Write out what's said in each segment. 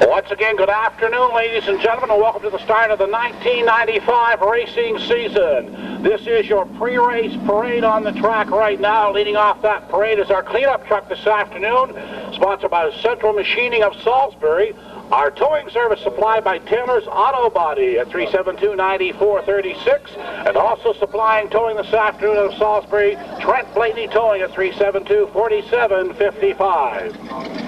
Once again, good afternoon, ladies and gentlemen, and welcome to the start of the 1995 racing season. This is your pre-race parade on the track right now. Leading off that parade is our cleanup truck this afternoon, sponsored by Central Machining of Salisbury. Our towing service supplied by Taylor's Auto Body at 372-9436, and also supplying towing this afternoon of Salisbury, Trent Blaney Towing at 372-4755.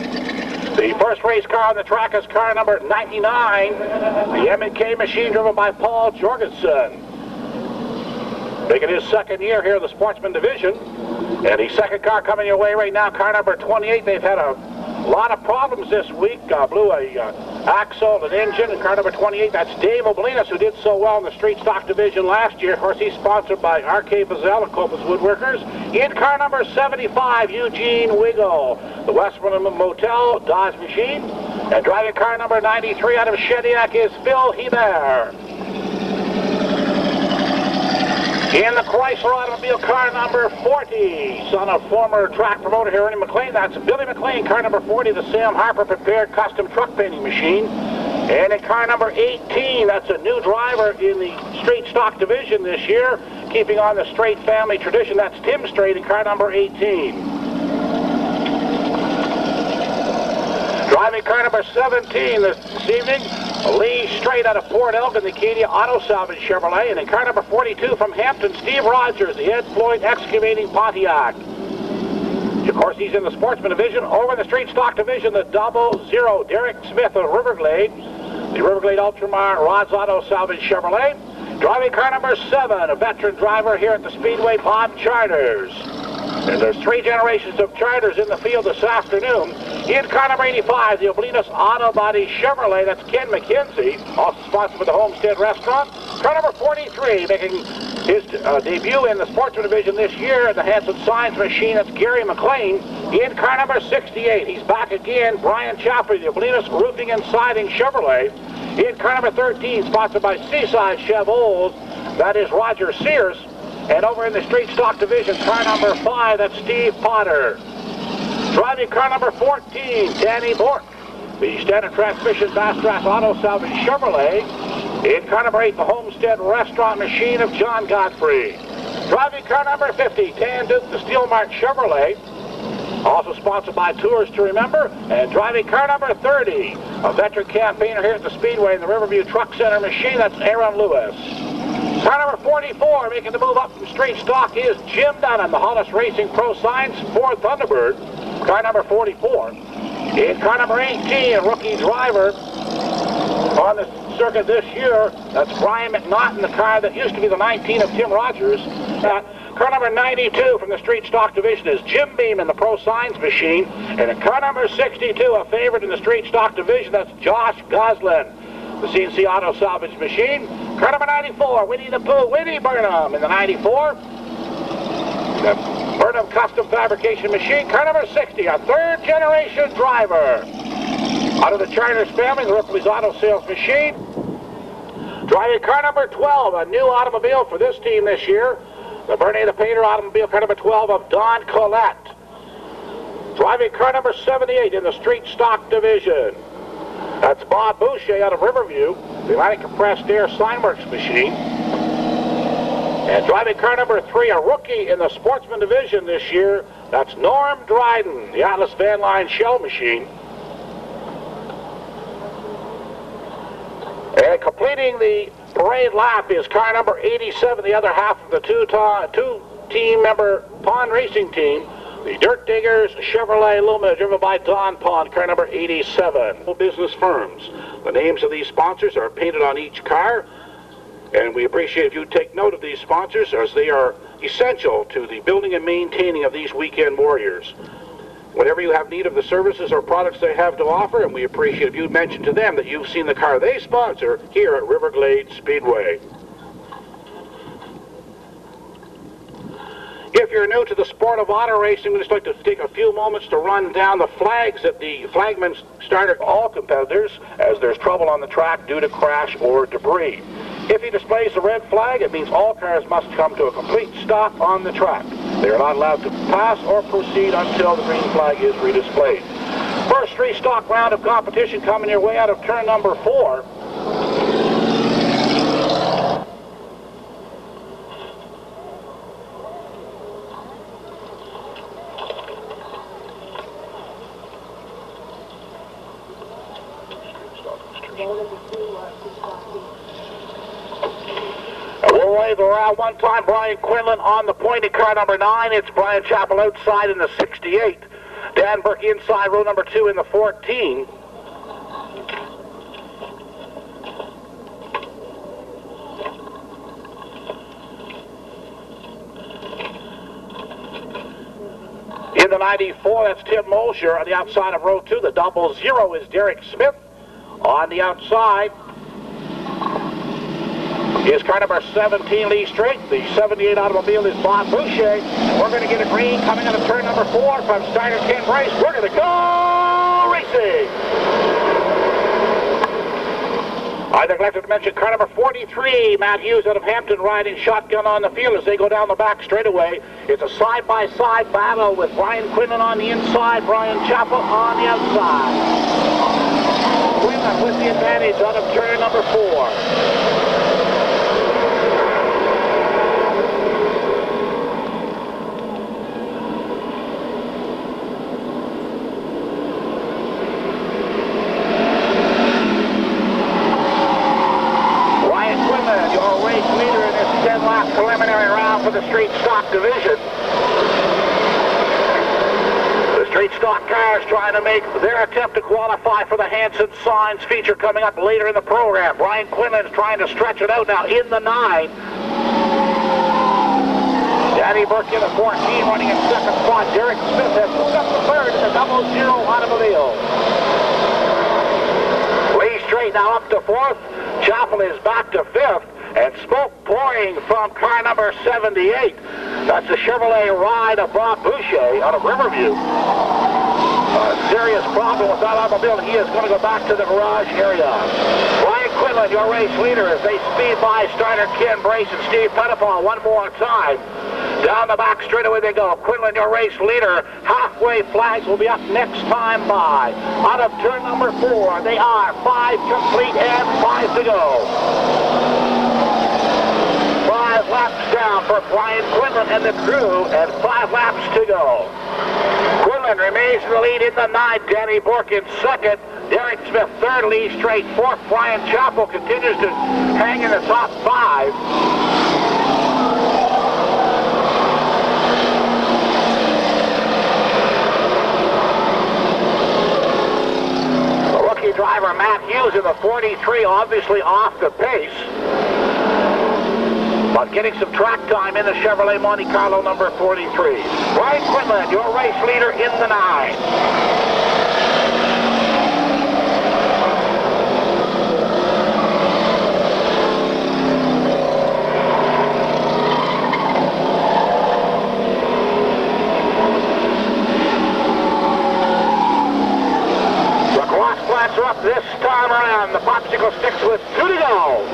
The first race car on the track is car number 99, the M&K machine driven by Paul Jorgensen. Making his second year here in the Sportsman Division. And the second car coming your way right now, car number 28. They've had a lot of problems this week. Blew a axle, an engine, and car number 28, that's Dave Obelinas, who did so well in the Street Stock Division last year. Of course, he's sponsored by R.K. Bazell and Copus Woodworkers. In car number 75, Eugene Wiggle, the Westmoreland Motel Dodge machine. And driving car number 93 out of Shediac is Phil Hebert. In the Chrysler automobile, car number 40, son of former track promoter here, Ernie McLean, that's Billy McLean. Car number 40, the Sam Harper prepared custom truck painting machine. And in car number 18, that's a new driver in the Straight Stock Division this year, keeping on the Straight family tradition. That's Tim Straight in car number 18. Driving car number 17 this evening, Lee Straight out of Port Elgin, the Acadia Auto Salvage Chevrolet. And in car number 42 from Hampton, Steve Rogers, the Ed Floyd Excavating Pontiac. Of course, he's in the Sportsman Division. Over in the Street Stock Division, the 00, Derek Smith of Riverglade, the Riverglade Ultramar Rods Auto Salvage Chevrolet. Driving car number 7, a veteran driver here at the Speedway, Bob Charters. And there's 3 generations of Charters in the field this afternoon. In car number 85, the Obelinas Auto Body Chevrolet, that's Ken McKenzie, also sponsored by the Homestead Restaurant. Car number 43, making his debut in the Sportsman Division this year, the Hanson Signs machine, that's Gary McLean. In car number 68, he's back again, Brian Chaffrey, the Obelinas Roofing and Siding Chevrolet. In car number 13, sponsored by Seaside Chevrolet, that is Roger Sears. And over in the Street Stock Division, car number 5, that's Steve Potter. Driving car number 14, Danny Bork, the Standard Transmission Bastrap Auto Salvage Chevrolet. In car number 8, the Homestead Restaurant machine of John Godfrey. Driving car number 50, Tan Duke, the Steel Mart Chevrolet, also sponsored by Tours to Remember. And driving car number 30, a veteran campaigner here at the Speedway in the Riverview Truck Center machine, that's Aaron Lewis. Car number 44, making the move up from Straight Stock, is Jim Dunham, the Hollis Racing Pro Signs Ford Thunderbird. Car number 44. In car number 18, a rookie driver on the circuit this year, that's Brian McNaughton, the car that used to be the 19 of Tim Rogers. Car number 92 from the Street Stock Division is Jim Beam in the Pro Signs machine. And in car number 62, a favorite in the Street Stock Division, that's Josh Goslin, the CNC Auto Salvage machine. Car number 94, Winnie the Pooh, Winnie Burnham in the 94. The Burnham Custom Fabrication machine. Car number 60, a third-generation driver out of the Charters family, the Ripley's Auto Sales machine. Driving car number 12, a new automobile for this team this year, the Bernie the Painter automobile, car number 12 of Don Collette. Driving car number 78 in the Street Stock Division, that's Bob Boucher out of Riverview, the Atlantic Compressed Air Signworks machine. And driving car number 3, a rookie in the Sportsman Division this year, that's Norm Dryden, the Atlas Van Line Shell machine. And completing the parade lap is car number 87, the other half of the two-team member Pond Racing team, the Dirt Diggers Chevrolet Luma, driven by Don Pond, car number 87. Business firms. The names of these sponsors are painted on each car, and we appreciate if you take note of these sponsors, as they are essential to the building and maintaining of these weekend warriors. Whenever you have need of the services or products they have to offer, and we appreciate if you mention to them that you've seen the car they sponsor here at Riverglade Speedway. If you're new to the sport of auto racing, we'd just like to take a few moments to run down the flags that the flagmen started all competitors as there's trouble on the track due to crash or debris. If he displays the red flag, it means all cars must come to a complete stop on the track. They are not allowed to pass or proceed until the green flag is redisplayed. First three stops stock round of competition coming your way out of turn number 4. We'll wave around one time. Brian Quinlan on the point in car number 9. It's Brian Chappell outside in the 68. Dan Burke inside row number 2 in the 14. In the 94, that's Tim Mosher on the outside of row 2. The 00 is Derek Smith. On the outside is car number 17, Lee Straight. The 78 automobile is Bob Boucher. We're going to get a green coming out of turn number 4 from Steiner Ken Brace. We're going to go racing. I neglected to mention car number 43, Matt Hughes out of Hampton, riding shotgun on the field as they go down the back straightaway. It's a side-by-side battle with Brian Quinlan on the inside, Brian Chappell on the outside. Quinlan with the advantage out of turn number 4. Preliminary round for the street stock division. The street stock cars trying to make their attempt to qualify for the Hanson Signs feature coming up later in the program. Brian Quinlan's trying to stretch it out now in the 9. Danny Burke in the 14 running in second spot. Derek Smith has moved up to third in the 00 automobile. Lee Straight now up to 4th. Chappell is back to 5th. And smoke pouring from car number 78. That's the Chevrolet ride of Bob Boucher out of Riverview. A serious problem with that automobile. He is going to go back to the garage area. Brian Quinlan, your race leader, as they speed by Steiner, Ken Brace, and Steve Pettifall one more time. Down the back straightaway they go. Quinlan, your race leader. Halfway flags will be up next time by. Out of turn number 4, they are 5 complete and 5 to go. 5 laps down for Brian Quinlan and the crew, and 5 laps to go. Quinlan remains in the lead in the 9. Danny Burke in second. Derek Smith third. Lee Straight fourth. Brian Chappell continues to hang in the top 5. The rookie driver Matt Hughes in the 43, obviously off the pace, but getting some track time in the Chevrolet Monte Carlo number 43. Brian Quinlan, your race leader in the 9. The cross flats are up this time around. The popsicle sticks with 2 to go.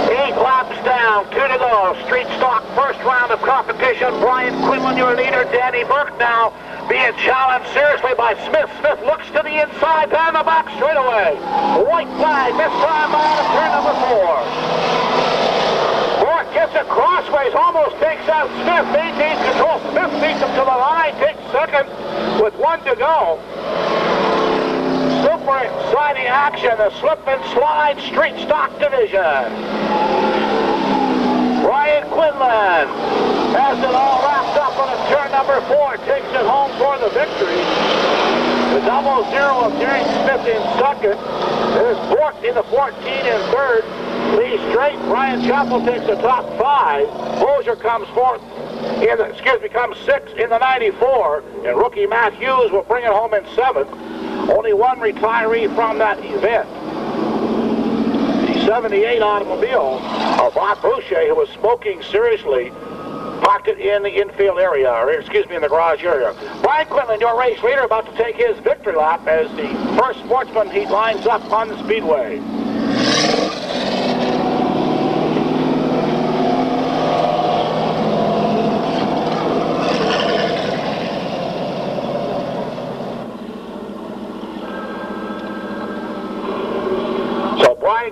8 laps down, 2 to go. Street stock first round of competition. Brian Quinlan, your leader. Danny Burke now being challenged seriously by Smith. Smith looks to the inside, down the back straightaway. White flag this time out of turn number 4. Burke gets it crossways, almost takes out Smith. Maintains control. Smith beats him to the line, takes second with 1 to go. Super exciting action, the slip and slide street stock division. Brian Quinlan has it all wrapped up on a turn number 4, takes it home for the victory. The 00 of Derek Smith in second. There's Bork in the 14 in third. Lee Straight, Brian Chappell takes the top 5. Mosher comes fourth. Comes 6th in the 94, and rookie Matt Hughes will bring it home in 7th. Only one retiree from that event. The 78 automobile of Bob Boucher, who was smoking seriously, parked it in the infield area, or in the garage area. Brian Quinlan, your race leader, about to take his victory lap as the first sportsman he lines up on the Speedway.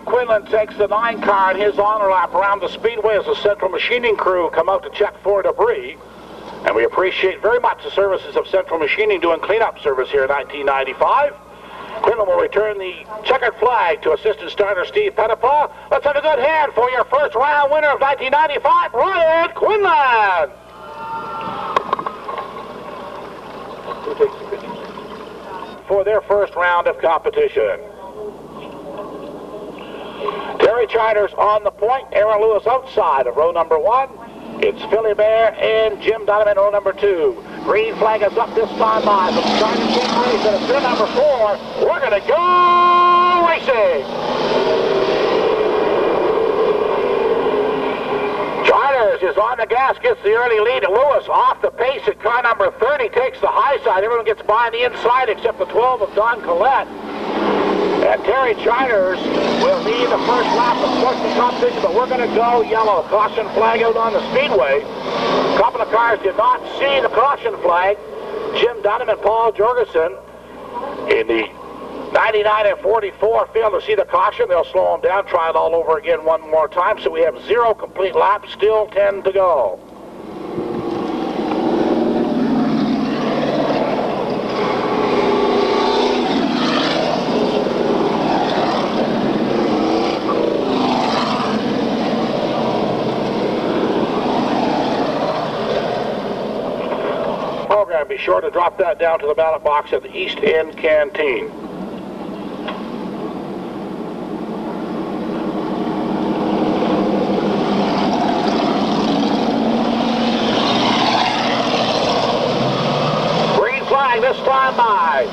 Quinlan takes the 9 car in his honor lap around the Speedway as the Central Machining crew come out to check for debris. And we appreciate very much the services of Central Machining doing cleanup service here in 1995. Quinlan will return the checkered flag to assistant starter Steve Pettipaw. Let's have a good hand for your first round winner of 1995, Ryan Quinlan! Who takes the picture? For their first round of competition. Terry Chiders on the point, Aaron Lewis outside of row number 1. It's Philly Bear and Jim Donovan, row number 2. Green flag is up this time by from starting King Race, and it's turn number 4. We're going to go racing! Chiders is on the gas, gets the early lead. Lewis off the pace at car number 30, takes the high side. Everyone gets by on the inside except the 12 of Don Collette. And Terry Chiders will lead the first lap of the competition, but we're going to go yellow. Caution flag out on the Speedway. A couple of cars did not see the caution flag. Jim Dunham and Paul Jorgensen in the 99 and 44 failed to see the caution. They'll slow them down, try it all over again one more time. So we have 0 complete laps, still 10 to go. Be sure to drop that down to the ballot box at the East End Canteen. Green flag this time by.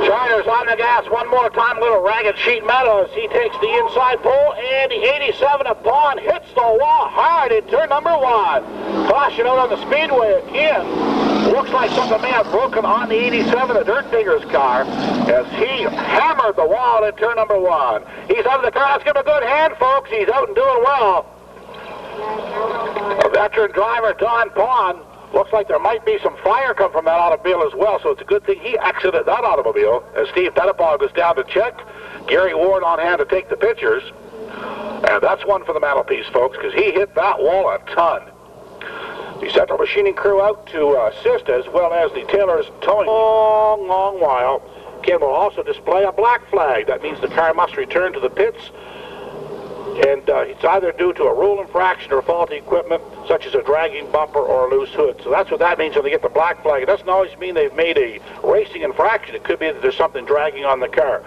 Chiders on the gas one more time, little ragged sheet metal as he takes the inside pole, and the 87 of Bond hits the wall hard in turn number 1. Caution out on the Speedway again. Looks like something may have broken on the 87, the Dirt Digger's car, as he hammered the wall in turn number 1. He's out of the car. Let's give him a good hand, folks. He's out and doing well. A veteran driver, Don Pond, looks like there might be some fire come from that automobile as well, so it's a good thing he exited that automobile as Steve Pettipaw goes down to check. Gary Ward on hand to take the pictures. And that's one for the mantelpiece, folks, because he hit that wall a ton. The Central Machining crew out to assist, as well as the Taylor's towing. Long while. Ken will also display a black flag. That means the car must return to the pits, and it's either due to a rule infraction or faulty equipment, such as a dragging bumper or a loose hood. So that's what that means when they get the black flag. It doesn't always mean they've made a racing infraction. It could be that there's something dragging on the car.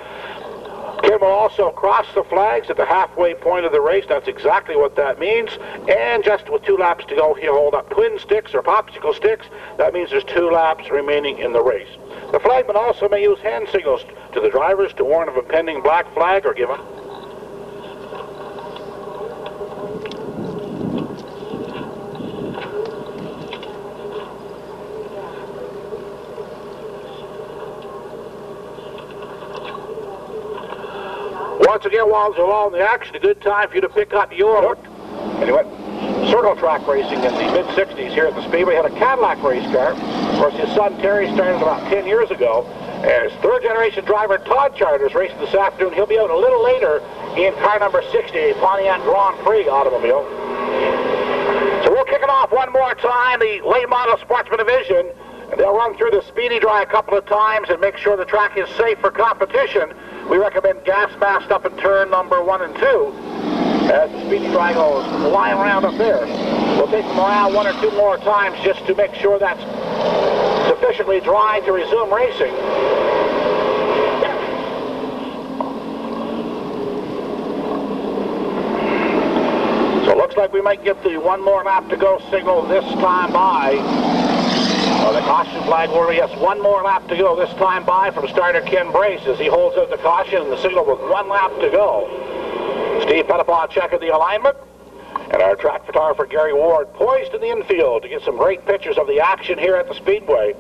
Kim will also cross the flags at the halfway point of the race. That's exactly what that means. And just with 2 laps to go, he'll hold up twin sticks or popsicle sticks. That means there's 2 laps remaining in the race. The flagman also may use hand signals to the drivers to warn of impending black flag or give them. Once again, while we're all in the action, a good time for you to pick up your... Anyway, circle track racing in the mid-60s here at the Speedway. Had a Cadillac race car. Of course, his son Terry started about 10 years ago. And his third-generation driver, Todd Chiders, racing this afternoon. He'll be out a little later in car number 60, a Pontiac Grand Prix automobile. So we'll kick it off one more time, the late model sportsman division. And they'll run through the speedy dry a couple of times and make sure the track is safe for competition. We recommend gas mask up in turn number 1 and 2 as the speedy dry goes flying around up there. We'll take them around 1 or 2 more times just to make sure that's sufficiently dry to resume racing. So it looks like we might get the 1 more lap to go signal this time by. The caution flag order, yes, 1 more lap to go this time by from starter Ken Brace as he holds out the caution and the signal with 1 lap to go. Steve Pettipaw checking the alignment, and our track photographer Gary Ward poised in the infield to get some great pictures of the action here at the Speedway.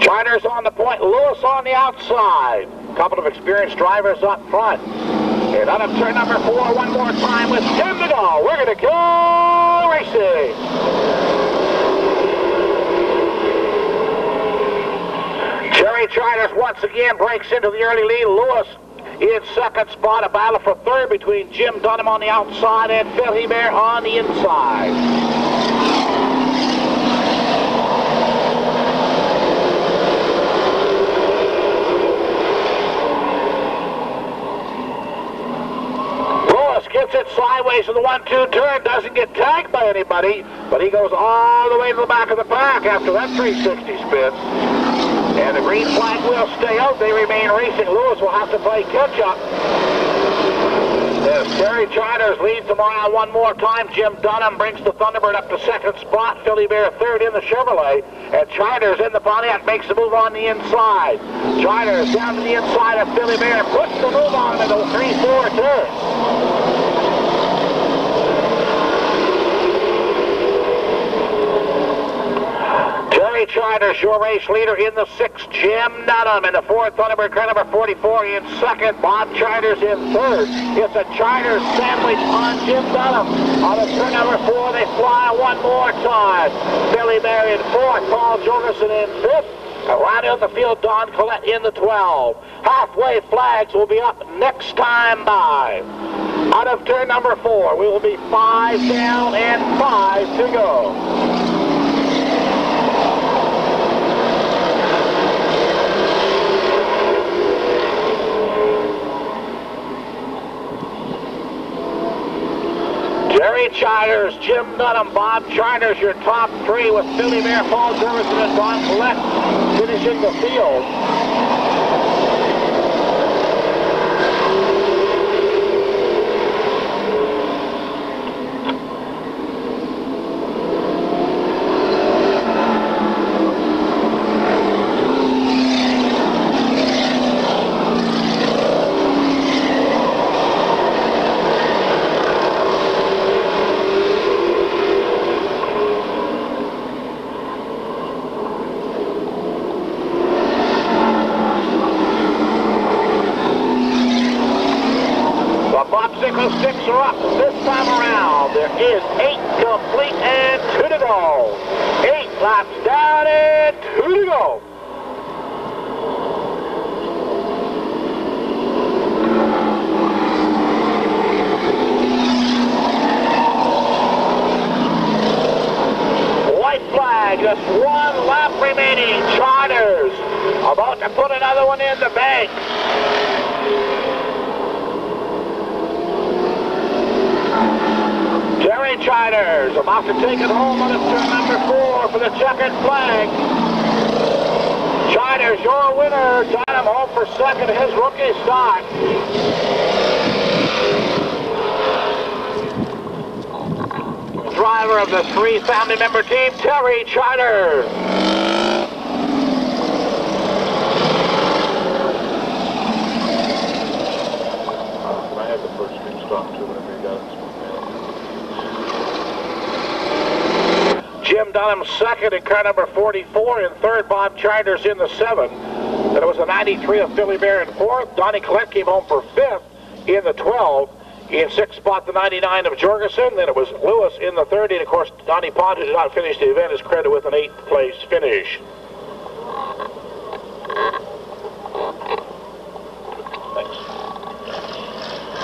Chiders on the point, Lewis on the outside. A couple of experienced drivers up front. And out of turn number 4, 1 more time with 10 to go. We're going to go racing. Terry Charters once again breaks into the early lead. Lewis in second spot. A battle for third between Jim Dunham on the outside and Philly Bear on the inside. Gets it sideways to the 1-2 turn, doesn't get tagged by anybody, but he goes all the way to the back of the pack after that 360 spin. And the green flag will stay out. They remain racing. Lewis will have to play catch-up. As Terry Charters leads them around one more time, Jim Dunham brings the Thunderbird up to second spot. Philly Bear third in the Chevrolet. And Charters in the Pontiac makes the move on the inside. Charters down to the inside of Philly Bear, puts the move on in the 3-4 turn. Terry Charters, your race leader in the 6th. Jim Dunham in the 4th. Thunderbird car number 44 in 2nd. Bob Charters in 3rd. It's a Charters sandwich on Jim Dunham. On the turn number 4, they fly one more time. Philly Bear in 4th. Paul Jorgensen in 5th. And right out the field, Don Collette in the 12. Halfway flags will be up next time by. Out of turn number 4, we will be 5 down and 5 to go. Terry Charters, Jim Dunham, Bob Charters, your top 3 with Philly Bear, Paul Jorgensen, and Don Collette finishing the field. Six are up this time around. There is 8 complete and 2 to go. 8 laps down and 2 to go. White flag, just 1 lap remaining. Charters about to put another one in the bank. Terry Charters about to take it home on turn number 4 for the checkered flag. Charters, your winner. Dunham home for second, his rookie start. Driver of the 3 family member team, Terry Charters. I had the first speed stop too whenever you got it. Jim Dunham second in car number 44. In third, Bob Charters in the 7. Then it was the 93 of Philly Bear in 4th. Donnie Collette came home for 5th in the 12. In 6th spot, the 99 of Jorgensen. Then it was Lewis in the 30. And of course, Donnie Pond, who did not finish the event, is credited with an 8th place finish.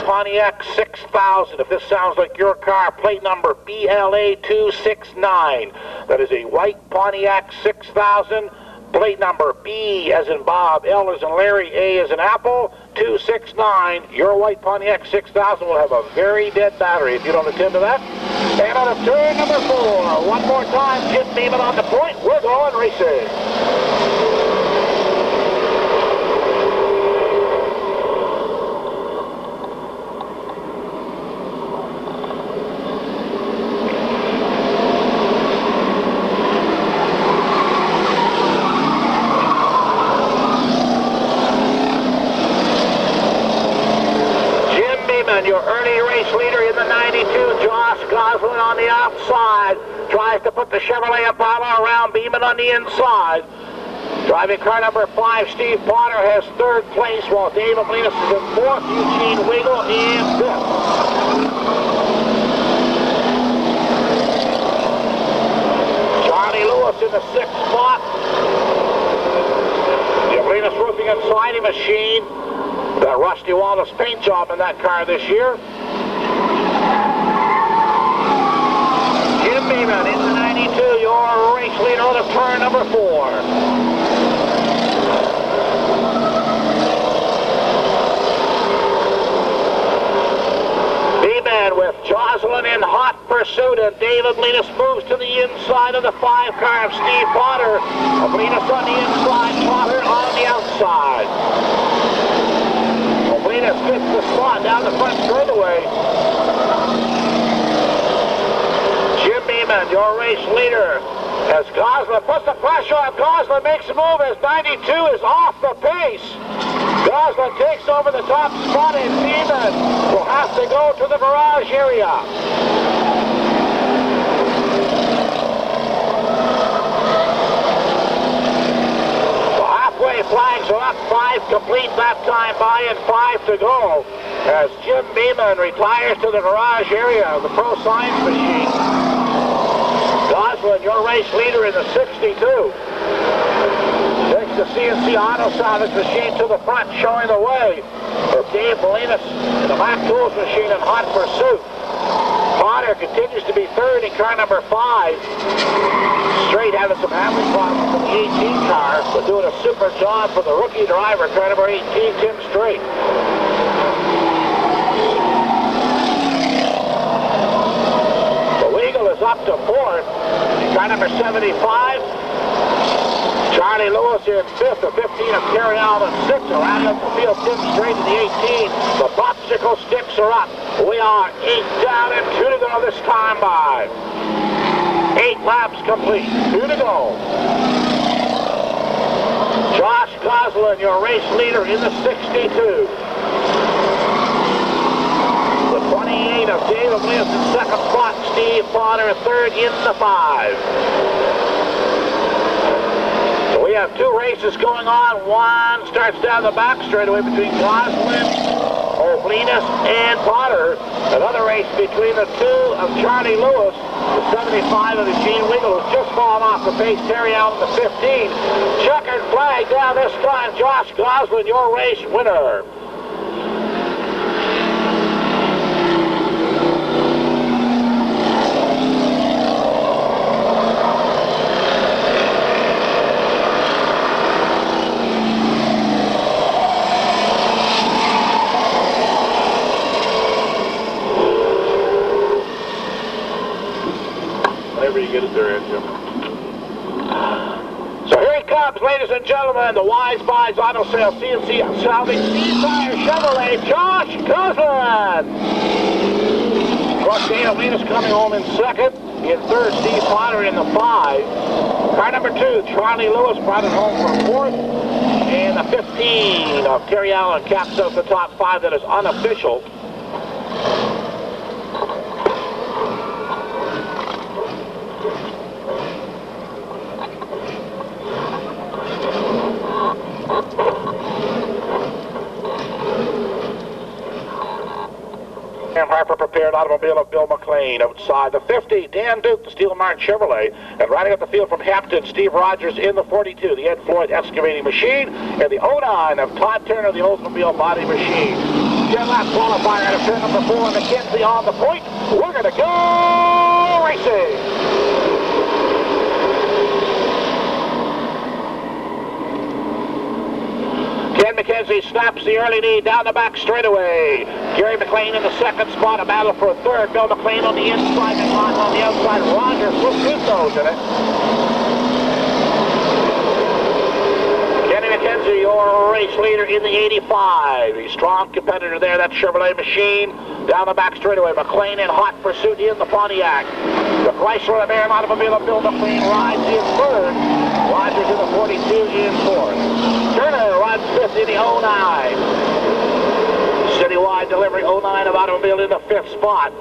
Pontiac 6000. If this sounds like your car, plate number BLA269. That is a white Pontiac 6000. Plate number B as in Bob, L as in Larry, A as in Apple, 269. Your white Pontiac 6000 will have a very dead battery if you don't attend to that. And on a turn number 4, one more time, Jim Beeman on the point. We're going racing. Your early race leader in the 92, Josh Goslin on the outside. Tries to put the Chevrolet Impala around Beeman on the inside. Driving car number 5, Steve Potter has 3rd place, while Dave Ablinas is in 4th. Eugene Wiggle in 5th. Charlie Lewis in the 6th spot. Venus Roofing and Siding Machine. That Rusty Wallace paint job in that car this year. Jim Beeman in the 92, your race leader on turn number 4. With Jocelyn in hot pursuit, and David Linus moves to the inside of the 5 car of Steve Potter. Linus on the inside, Potter on the outside. Linus gets the spot down the front straightaway. Jim Beeman, your race leader, as Gosling puts the pressure on. Gosling makes a move as 92 is off the pace. Gosling takes over the top spot, and Beeman will have to go to the garage area. The halfway flags are up, 5 complete that time by, and 5 to go as Jim Beeman retires to the garage area of the Pro Science Machine. Gosling, your race leader in the 62. Takes the CNC Auto Salvage Machine to the front, showing the way for Dave Molinas in the Mac Tools Machine in hot pursuit. Potter continues to be third in car number 5. Straight having some handling problems in the 18 car, but doing a super job for the rookie driver, car number 18, Tim Strait. The Eagle is up to 4th in car number 75. Charlie Lewis in 5th, the 15 of Terry Allen in 6th, around up the field, Tim Strait in the 18. The popsicle sticks are up. We are 8 down and 2 to go this time by. 8 laps complete, 2 to go. Josh Gosling, your race leader in the 62. The 28 of David Williams in 2nd spot, Steve Potter 3rd in the 5. We have 2 races going on. One starts down the back straightaway between Gosling, Linus, and Potter. Another race between the 2 of Charlie Lewis, the 75 of the Gene Wiggle, who's just fallen off the pace. Terry Allen, the 15. Checkered flag down this time. Josh Gosling, your race winner. You get it there, Jim. So here he comes, ladies and gentlemen, the Wise Buys Auto Sales CNC Salvage Steve Tire Chevrolet, Josh Gosling. Cross Dana Linus coming home in 2nd. In 3rd, Steve Potter in the 5. Car number 2, Charlie Lewis brought it home for 4th. And the 15 of Terry Allen caps out the top 5 that is unofficial. Harper prepared automobile of Bill McLean. Outside the 50, Dan Duke, the Steel Martin Chevrolet. And riding up the field from Hampton, Steve Rogers in the 42, the Ed Floyd Excavating Machine. And the 09 of Todd Turner, the Oldsmobile Body Machine. 10-lap qualifier out of turn number 4, McKenzie on the point. We're going to go racing. Ken McKenzie snaps the early lead down the back straightaway. Gary McLean in the 2nd spot, a battle for 3rd. Bill McLean on the inside and Lon on the outside. Rogers with his nose in it. Kenny McKenzie, your race leader in the 85. A strong competitor there, that Chevrolet Machine. Down the back straightaway, McLean in hot pursuit in the Pontiac. The Chrysler American automobile of Bill McLean rides in 3rd. Rogers in the 42 in 4th. Turner rides 5th in the 09. Citywide delivery 09 of automobile in the 5th spot.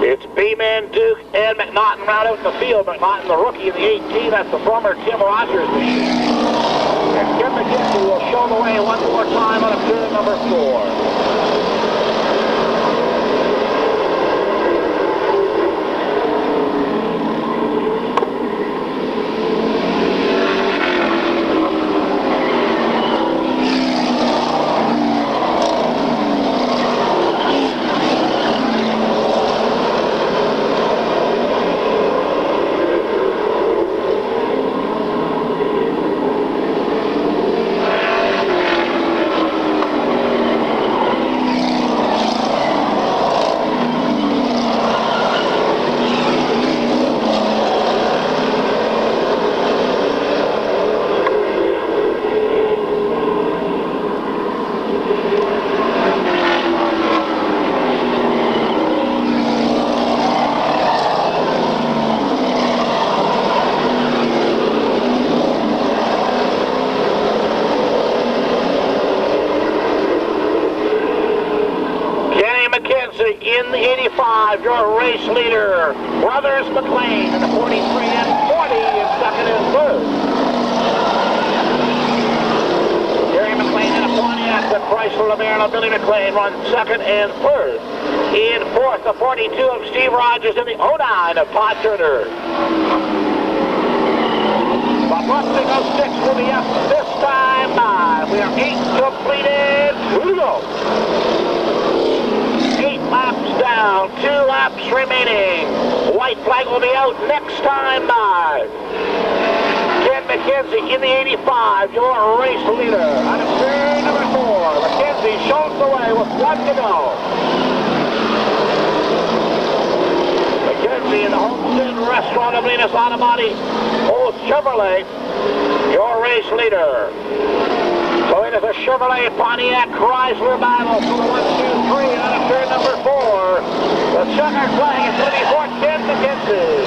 It's Beeman, Duke, and McNaughton round out in the field. McNaughton, the rookie in the 18. That's the former Tim Rogers machine. And Kim McKenzie will show the way one more time on turn number 4. 85, your race leader, Brothers McLean in the 43 and 40 in second and third. Gary McLean in a Pontiac with Chrysler LeBaron and Billy McLean run second and third. In fourth, the 42 of Steve Rogers and the 09 of Todd Turner. The Mustang 06 will be up this time by. We are 8 completed. 2 to go. 8 laps down, 2 laps remaining. White flag will be out next time by. Ken McKenzie in the 85, your race leader. Out of turn number 4, McKenzie shows the way with 1 to go. McKenzie in the Homestead Restaurant of Venus Auto Body, Old Chevrolet, your race leader. So it is a Chevrolet Pontiac Chrysler battle for the 1, 2, 3 out of turn number 4. The checkered flag is going to be for Ken McKenzie.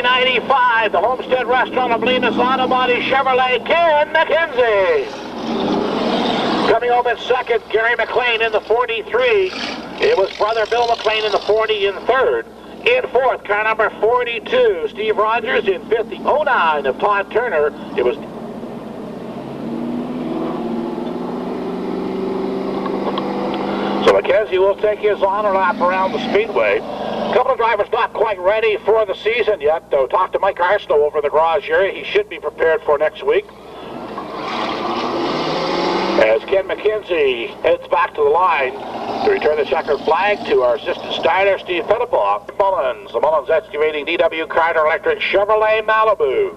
'95, the Homestead Restaurant of Lena's Auto Body Chevrolet, Ken McKenzie. Coming home in second, Gary McLean in the 43. It was brother Bill McLean in the 40 in third. In fourth, car number 42, Steve Rogers. In fifth, the 09 of Todd Turner. It was... So McKenzie will take his honor lap around the Speedway. A couple of drivers not quite ready for the season yet, though. Talk to Mike Arsenault over the garage area. He should be prepared for next week. As Ken McKenzie heads back to the line to return the checkered flag to our assistant starter, Steve Pettipaw. Mullins, the Mullins Excavating DW Carter Electric Chevrolet Malibu.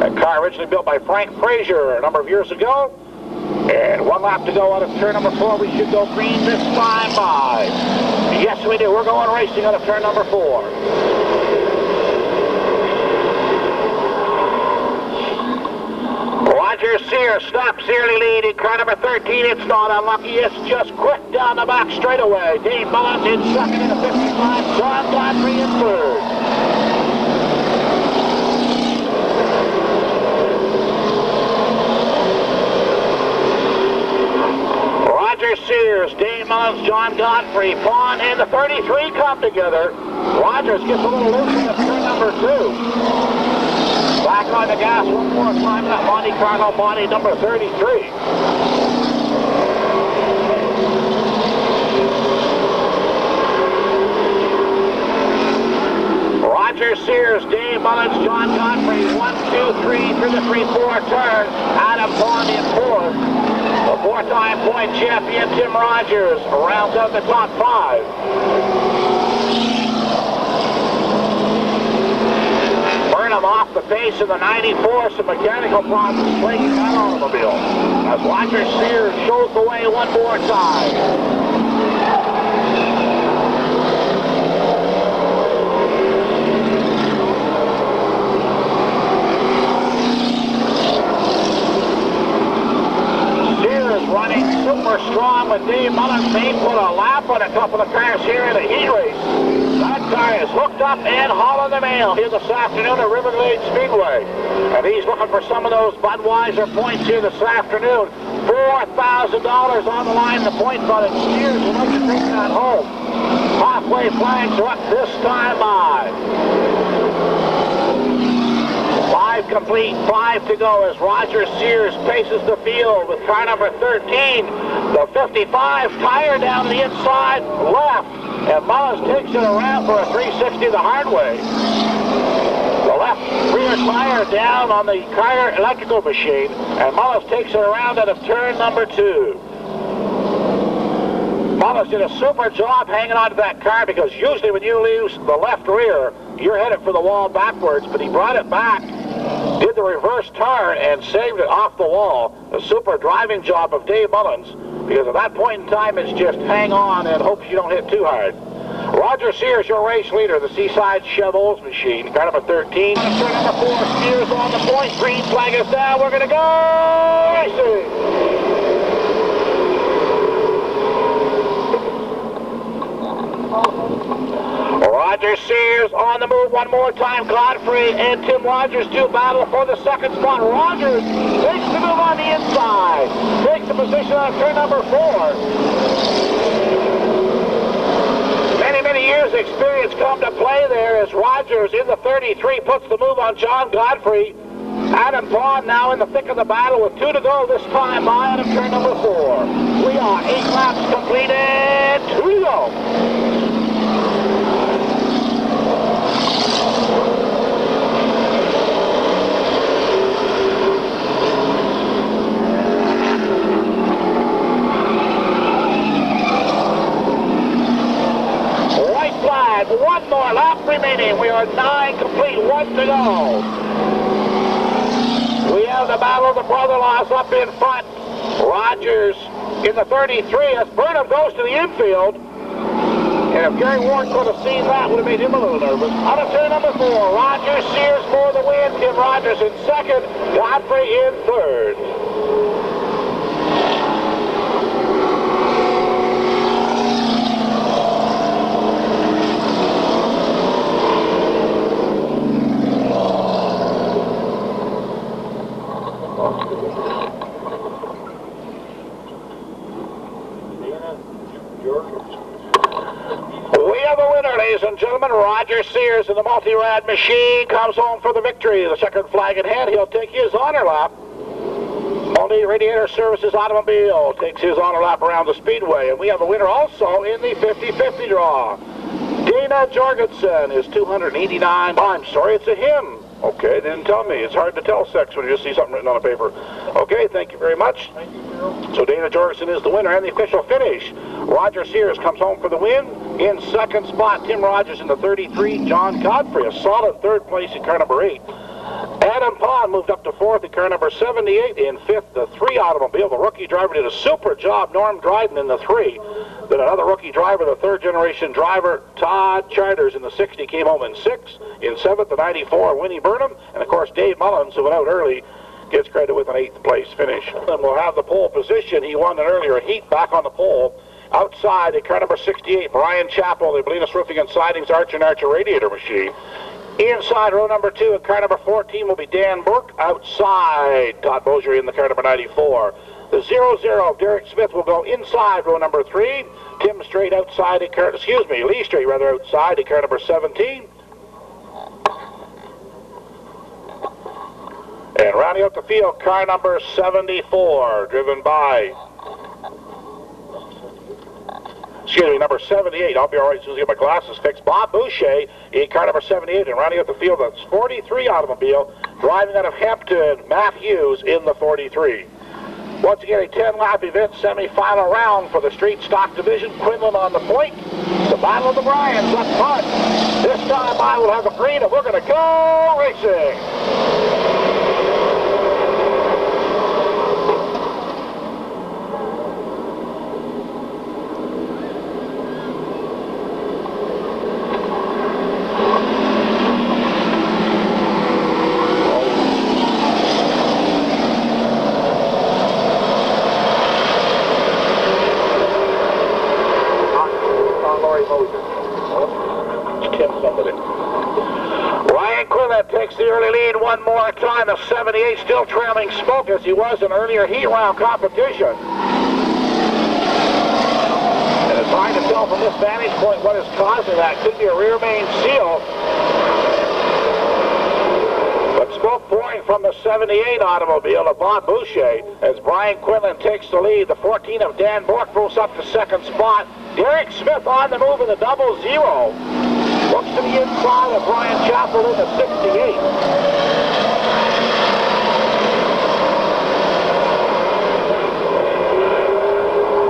A car originally built by Frank Frazier a number of years ago. And 1 lap to go out of turn number 4. We should go green this time by. Yes, we do. We're going racing out of turn number 4. Roger Sears stops early lead in car number 13. It's not unlucky. It's just quick down the back straightaway. Dave Mullins in second in the 55. John Godfrey in third. Roger Sears, Dave Mullins, John Godfrey, Vaughn, and the 33 come together. Rogers gets a little loose in turn number 2. Back on the gas one more time, that Monte Carlo body number 33. Roger Sears, Dave Mullins, John Godfrey, 1, 2, 3 through the 3-4 turn. Adam Vaughn in fourth. The 4-time point champion Tim Rogers rounds out the top 5. Burnham off the pace of the 94, some mechanical problems plaguing that automobile. As Roger Sears shows the way one more time. Running super strong with Dave Mullins. May put a lap on a couple of cars here in the heat race. That car is hooked up and hauling the mail here this afternoon at Glade Speedway. And he's looking for some of those Budweiser points here this afternoon. $4,000 on the line in the point fund, and Sears would like to take that home. Halfway flags are up this time by. 5 complete, 5 to go as Roger Sears paces the field with car number 13. The 55 tire down the inside left, and Mullins takes it around for a 360 the hard way. The left rear tire down on the car electrical machine, and Mullins takes it around out of turn number 2. Mullins did a super job hanging on to that car, because usually when you lose the left rear, you're headed for the wall backwards, but he brought it back, did the reverse turn, and saved it off the wall. A super driving job of Dave Mullins, because at that point in time, it's just hang on and hope you don't hit too hard. Roger Sears, your race leader, the Seaside Chevrolet machine, car number 13. Turn number 4, Sears on the point, green flag is down, we're going to go racing! Roger Sears on the move one more time. Godfrey and Tim Rogers do battle for the second spot. Rogers takes the move on the inside. Takes the position on turn number 4. Many years experience come to play there as Rogers in the 33 puts the move on John Godfrey. Adam Vaughn now in the thick of the battle with 2 to go this time by out of turn number 4. We are 8 laps completed, 2 to go. White flag, 1 more lap remaining. We are 9 complete, 1 to go. We have the battle of the brother-in-laws up in front. Rogers in the 33 as Burnham goes to the infield. And if Gary Ward could have seen that, would have made him a little nervous. Out of turn number 4, Rogers Sears for the win. Tim Rogers in second, Godfrey in third. Ladies and gentlemen, Roger Sears in the multi-rad machine comes home for the victory. The checkered flag in hand, he'll take his honor lap. Multi-Radiator Services automobile takes his honor lap around the Speedway. And we have a winner also in the 50-50 draw. Dana Jorgensen is 289. I'm sorry, it's a him. Okay, they didn't tell me. It's hard to tell sex when you just see something written on a paper. Okay, thank you very much. Thank you, Phil. So Dana Jorgensen is the winner and the official finish. Roger Sears comes home for the win. In second spot, Tim Rogers in the 33. John Godfrey, a solid third place in car number 8. Adam Pond moved up to 4th in car number 78. In 5th, the 3 automobile. The rookie driver did a super job, Norm Dryden in the 3. Then another rookie driver, the 3rd generation driver, Todd Charters in the 60, came home in 6th. In 7th, the 94, Winnie Burnham. And of course, Dave Mullins, who went out early, gets credit with an 8th place finish. And we'll have the pole position. He won an earlier heat back on the pole. Outside, in car number 68, Brian Chappell, the Bolinas Roofing and Sidings Archer Radiator Machine. Inside row number 2 in car number 14 will be Dan Burke. Outside, Todd Bozier in the car number 94. The 00, Derek Smith, will go inside row number 3. Tim Straight outside in car, Lee Straight rather outside in car number 17. And rounding out the field, car number 74, driven by, number 78. I'll be all right as soon as I get my glasses fixed. Bob Boucher in car number 78. And rounding out the field, that's 43 automobile, driving out of Hampton, Matt Hughes in the 43. Once again, a 10-lap event, semi-final round for the street stock division. Quinlan on the point. The Battle of the Bryans up front. This time I will have a green, and we're going to go racing. Takes the early lead one more time. The 78 still trailing Smoke as he was in earlier heat round competition. And it's hard to tell from this vantage point what is causing that. Could be a rear main seal. But smoke pouring from the 78 automobile of Bob Boucher as Brian Quinlan takes the lead. The 14 of Dan Bork moves up to second spot. Derek Smith on the move in the 00. Looks to the inside of Brian Chappell in the 68.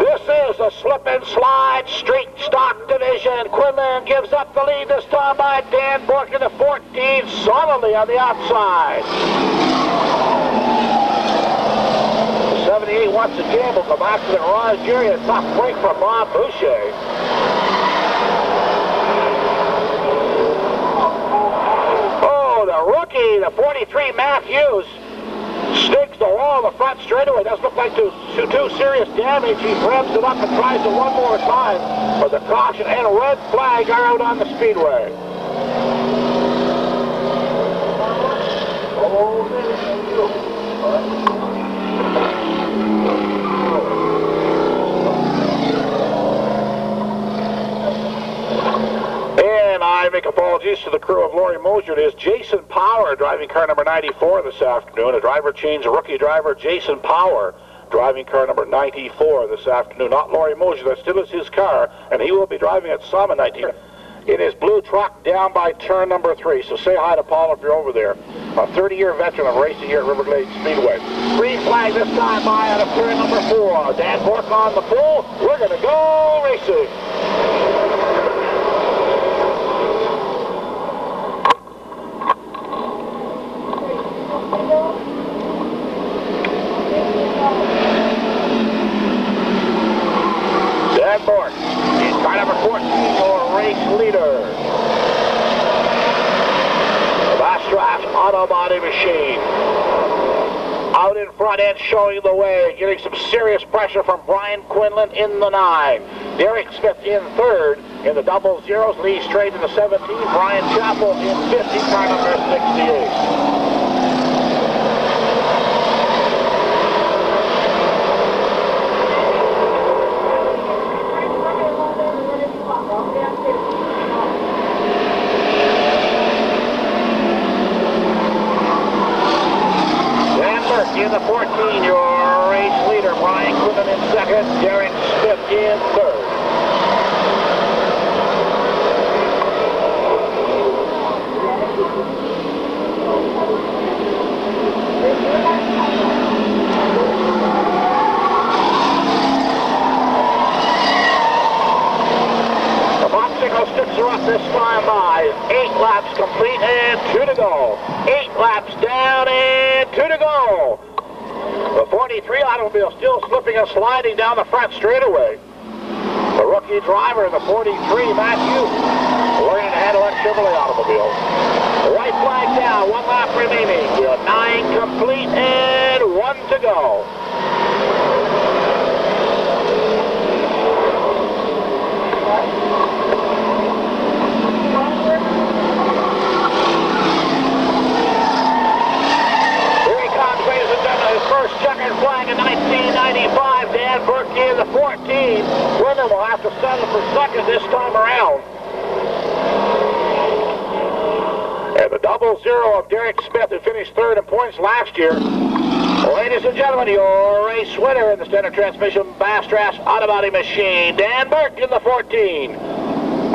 This is a slip and slide street stock division. Quinlan gives up the lead this time by Dan Bork in the 14, solidly on the outside. The 78 once again will go back to the garage area. Tough break from Bob Boucher. The rookie, the 43, Matthews, sticks the wall, the front straightaway. Doesn't look like too serious damage. He revs it up and tries it one more time. But the caution and red flag are out on the Speedway. And I make apologies to the crew of Laurie Mosier. It is Jason Power driving car number 94 this afternoon. A driver change, a rookie driver, Jason Power, driving car number 94 this afternoon. Not Laurie Mosier, that still is his car, and he will be driving at Summit 19 in his blue truck down by turn number 3. So say hi to Paul if you're over there. A 30-year veteran of racing here at River Glade Speedway. Green flag this time by out of turn number 4. Dan Bork on the pole. We're going to go racing. Dan Bork in car number 14, your race leader. Bastrap Auto Body Machine. Out in front end showing the way, getting some serious pressure from Brian Quinlan in the 9. Derek Smith in 3rd in the double zeros. Lee Strait in the 17. Brian Chappell in 50, car number 68. In the 14, your race leader, Brian Quinlan in 2nd, Derek Smith in 3rd. The popsicle sticks are up this time by. 8 laps complete and 2 to go. 8 laps down and 2 to go. The 43 automobile still slipping and sliding down the front straightaway. The rookie driver in the 43, Matthew, learning to handle that Chevrolet automobile. The white flag down, 1 lap remaining. 9 complete and 1 to go. First checkered flag in 1995, Dan Burke in the 14. Quinlan will have to settle for 2nd this time around. And the double zero of Derek Smith, who finished 3rd in points last year. Ladies and gentlemen, your race winner in the standard transmission Bastrap Auto Body Machine, Dan Burke in the 14.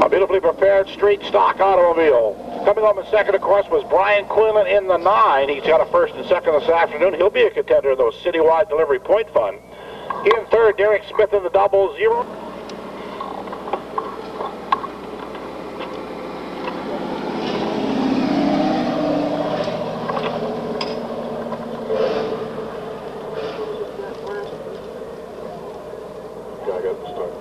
A beautifully prepared street stock automobile. Coming home in 2nd, of course, was Brian Quinlan in the 9. He's got a 1st and 2nd this afternoon. He'll be a contender in those citywide delivery point fund. In 3rd, Derek Smith in the double zero. I got the start.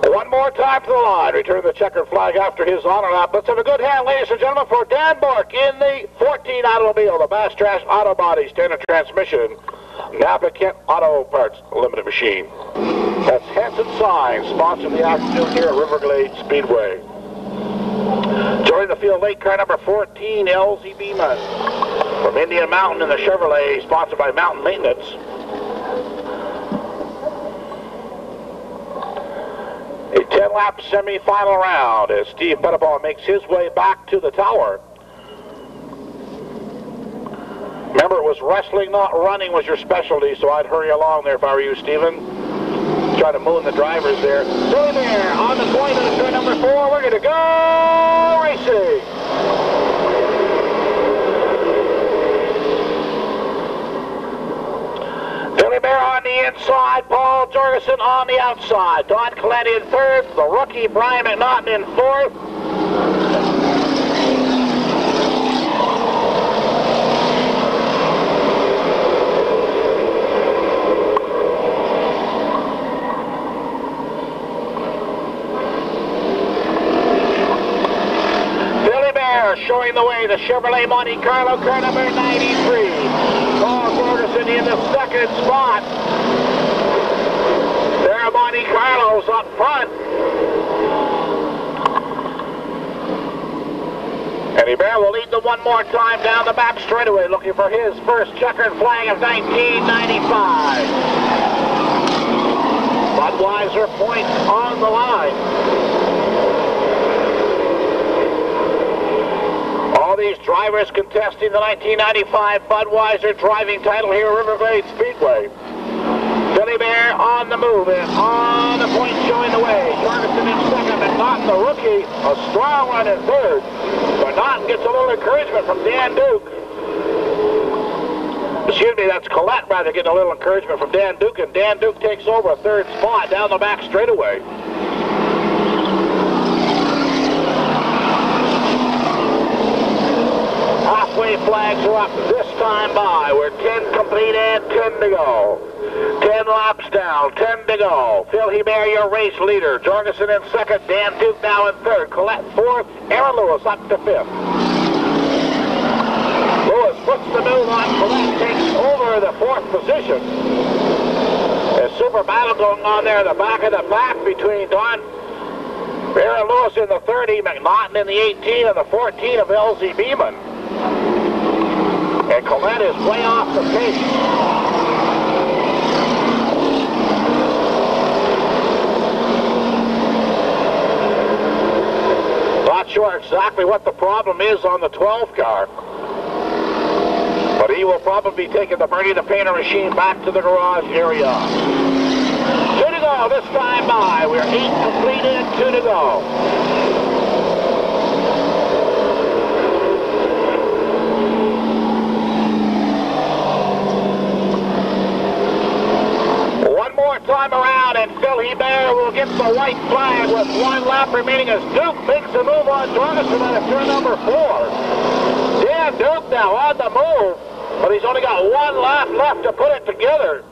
One more time to the line. Return the checkered flag after his honor lap. Let's have a good hand, ladies and gentlemen, for Dan Bork in the 14 automobile, the Bastrap Auto Body standard transmission, Napa Kent Auto Parts Limited Machine. That's Hanson Signs, sponsor of the afternoon here at River Glade Speedway. Joining the field late, car number 14, LZ Beeman. From Indian Mountain in the Chevrolet, sponsored by Mountain Maintenance. A 10-lap semi-final round as Steve Pettiball makes his way back to the tower. Remember, it was wrestling, not running was your specialty, so I'd hurry along there if I were you, Stephen. Try to moon the drivers there. Billy Bear on the point of turn number 4. We're going to go racing. Billy Bear on the inside, Paul Jorgensen on the outside. Don Coletti in 3rd, the rookie Brian McNaughton in 4th. showing the way. The Chevrolet Monte Carlo, car number 93. Paul Ferguson in the second spot. There, Monte Carlo's up front. And Hebert will lead them one more time down the back straightaway, looking for his first checkered flag of 1995. Budweiser points on the line. All these drivers contesting the 1995 Budweiser driving title here at River Glade Speedway. Billy Bear on the move and on the point showing the way. Jorgensen in second, McNaughton, the rookie, a strong run in third. McNaughton gets a little encouragement from Dan Duke. Excuse me, that's Collette rather getting a little encouragement from Dan Duke, and Dan Duke takes over a third spot down the back straightaway. Halfway flags are up this time by. We're 10 complete and 10 to go. 10 laps down, 10 to go. Phil Hebert, your race leader. Jorgensen in second, Dan Duke now in third. Collette fourth, Aaron Lewis up to fifth. Lewis puts the move on. Collette takes over the fourth position. A super battle going on there in the back of the pack between Aaron Lewis in the 30, McNaughton in the 18, and the 14 of LZ Beeman. And Collette is way off the pace. Not sure exactly what the problem is on the 12 car. But he will probably be taking the Bernie the Painter machine back to the garage area. 2 to go this time by. We're 8 completed and 2 to go. One more time around and Phil Hebert will get the white flag with 1 lap remaining as Duke makes a move on Jorgensen at turn number 4. Dan Duke now on the move, but he's only got 1 lap left to put it together.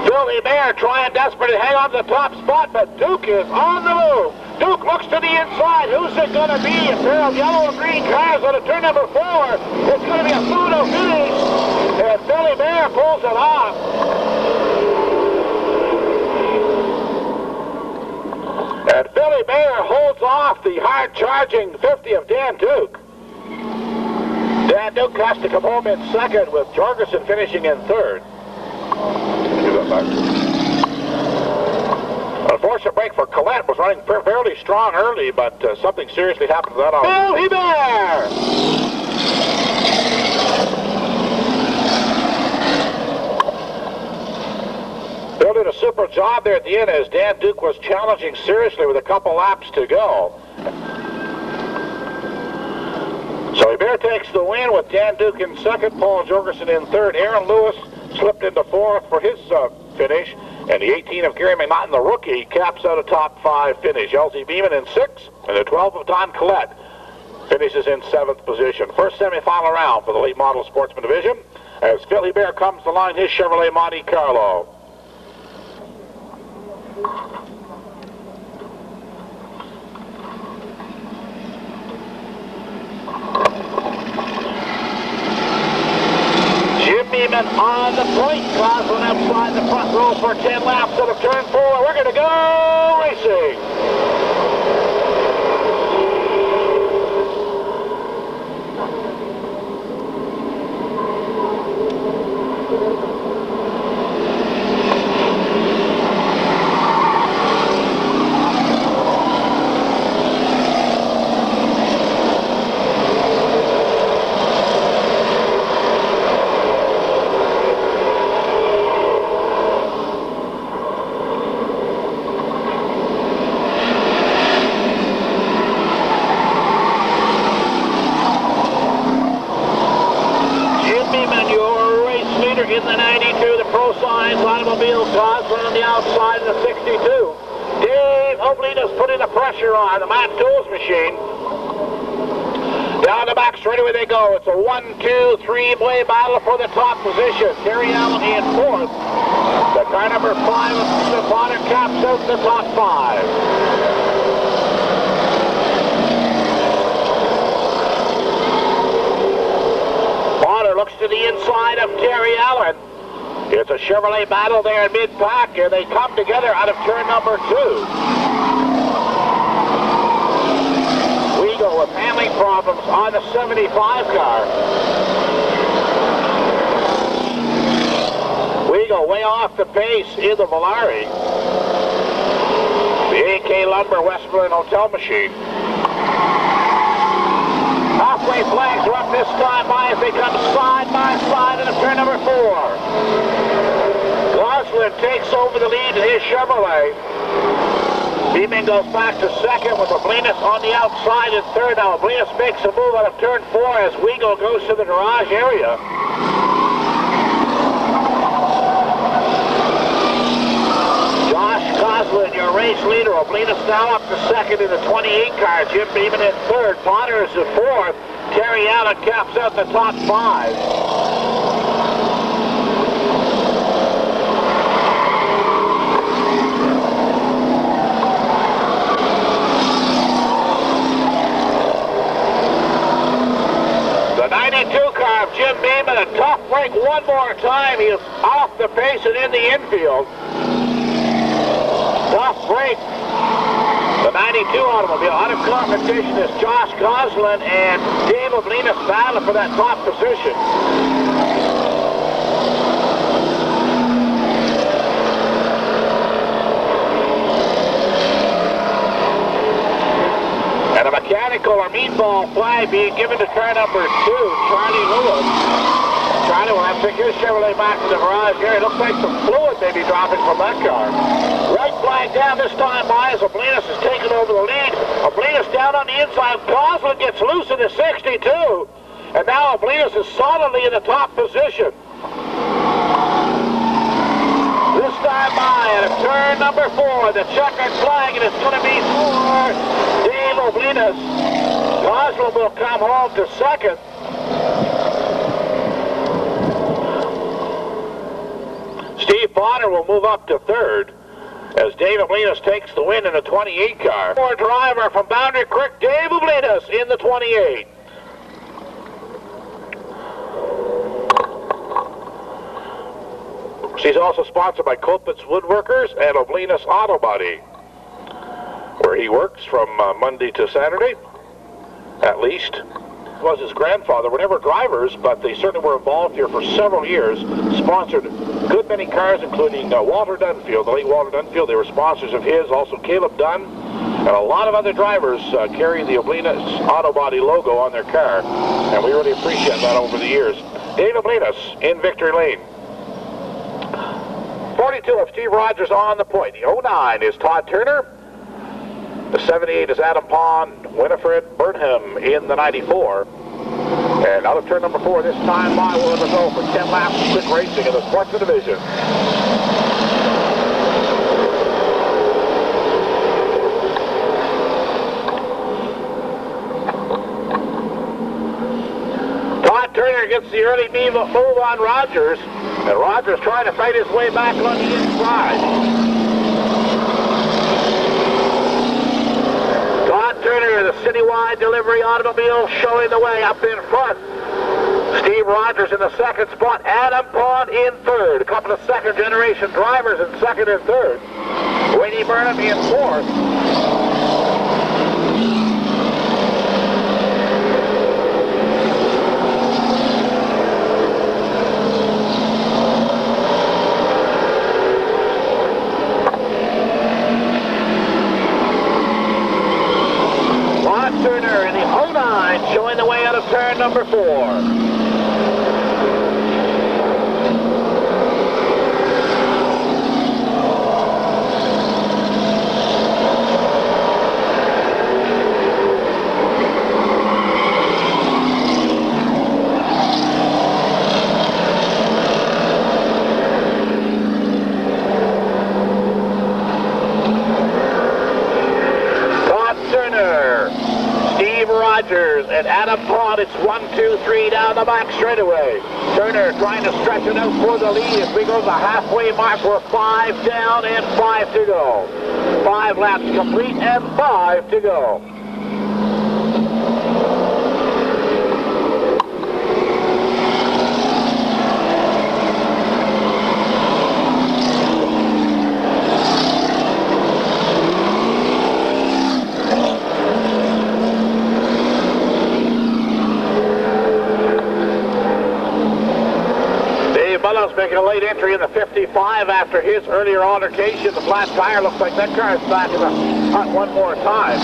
Phil Hebert trying desperately to hang on to the top spot, but Duke is on the move. Duke looks to the inside. Who's it going to be? A pair of yellow and green cars on turn number 4. It's going to be a photo finish, and Phil Hebert pulls it off. And Phil Hebert holds off the hard-charging 50 of Dan Duke. Dan Duke has to come home in second, with Jorgensen finishing in third. Unfortunate break for Collette. Was running fairly strong early, but something seriously happened to that auto. Phil Hebert! Phil did a super job there at the end as Dan Duke was challenging seriously with a couple laps to go. So Hebert takes the win with Dan Duke in second, Paul Jorgensen in third. Aaron Lewis slipped into fourth for his finish, and the 18 of Gary McNaughton, the rookie, caps out a top 5 finish. LZ Beeman in 6th, and the 12 of Don Collette finishes in 7th position. First semifinal round for the late model sportsman division as Phil Hebert comes to line his Chevrolet Monte Carlo. Beeman on the point. Gosling outside the front row for 10 laps out of turn 4. We're going to go racing. in the 92, the Pro Science Automobile Gosling on the outside of the 62. Dave Oakley just putting the pressure on the Matt Tools machine. Down the back straightaway they go. It's a 1-2-3-way battle for the top position. Terry Allen in fourth. The car number 5 of the Bonner caps out the top 5. of Terry Allen. It's a Chevrolet battle there in mid-pack, and they come together out of turn number 2. We go with handling problems on the 75 car. We go way off the pace in the Volare. The AK Lumber Westmoreland Hotel machine. Halfway flags are up this time by as they come side by side into turn number 4. Gosselin takes over the lead in his Chevrolet. Beeman goes back to second with Oblinus on the outside in third. Now Oblinus makes a move out of turn 4 as Weagle goes to the garage area. Josh Gosselin, your race leader. Oblinus now up to second in the 28 car. Jim Beeman in third. Potter is in fourth. Terry Allen caps out the top 5. The 92 car of Jim Beeman, a tough break one more time. He is off the pace and in the infield. Tough break. The 92 automobile out of competition is Josh Gosselin and Dave Oblinus battle for that top position. And a mechanical or meatball flag being given to car number 2, Charlie Lewis. Charlie will have to take his Chevrolet back to the garage here. It looks like some fluid may be dropping from that car. Red flag down this time by as Oblinus has taken over the lead. Oblinus down on the inside. Gosselin gets loose in the 62. And now Oblinus is solidly in the top position. This time by at turn number 4, the checkered flag, and it's going to be for Dave Oblinus. Gosselin will come home to second. Steve Potter will move up to third as Dave Oblinus takes the win in the 28 car. Four driver from Boundary Creek, Dave Oblinus in the 28. She's also sponsored by Colpitts Woodworkers and Oblinus Auto Body, where he works from Monday to Saturday, at least. Was his grandfather, were never drivers, but they certainly were involved here for several years, sponsored a good many cars, including Walter Dunfield, the late Walter Dunfield. They were sponsors of his, also Caleb Dunn, and a lot of other drivers carry the Oblinus Auto Body logo on their car, and we really appreciate that over the years. Dave Oblinus in victory lane. 42 of Steve Rogers on the point. The 09 is Todd Turner. The 78 is Adam Pond, Winifred Burnham in the 94. And out of turn number 4 this time by will go for 10 laps of quick racing in the Sportsman division. Todd Turner gets the early move on Rogers, and Rogers trying to fight his way back on the inside. Turner, the citywide delivery automobile, showing the way up in front. Steve Rogers in the second spot. Adam Pond in third. A couple of second-generation drivers in second and third. Wayne Burnham in fourth. Turner in the 09 showing the way out of turn number 4. Rogers and Adam Pond, it's 1, 2, 3 down the back straightaway. Turner trying to stretch it out for the lead as we go to the halfway mark. We're 5 down and 5 to go. 5 laps complete and 5 to go. late entry in the 55 after his earlier altercation. The flat tire looks like that car is back in the hunt one more time.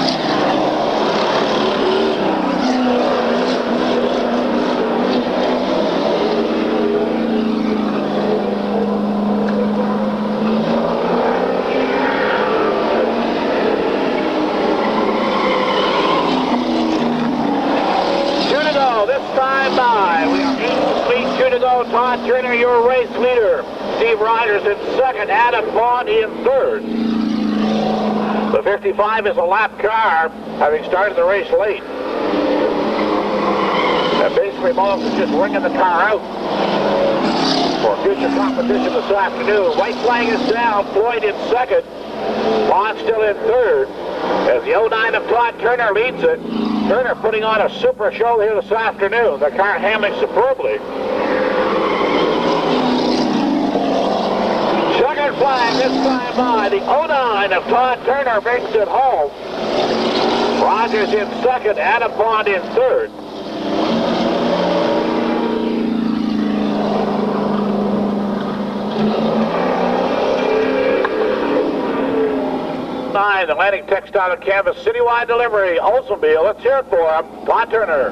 Todd Turner, your race leader. Steve Rogers in second. Adam Bond in third. The 55 is a lap car, having started the race late. And basically, Mullins is just ringing the car out for future competition this afternoon. White flag is down. Floyd in second. Bond still in third. As the 09 of Todd Turner leads it. Turner putting on a super show here this afternoon. The car handling superbly. Checkered flag this time by. The 09 of Todd Turner brings it home. Rogers in second, Adam Bond in third. Atlantic Textile and Canvas Citywide Delivery, Oldsmobile. Let's hear it for him. Todd Turner.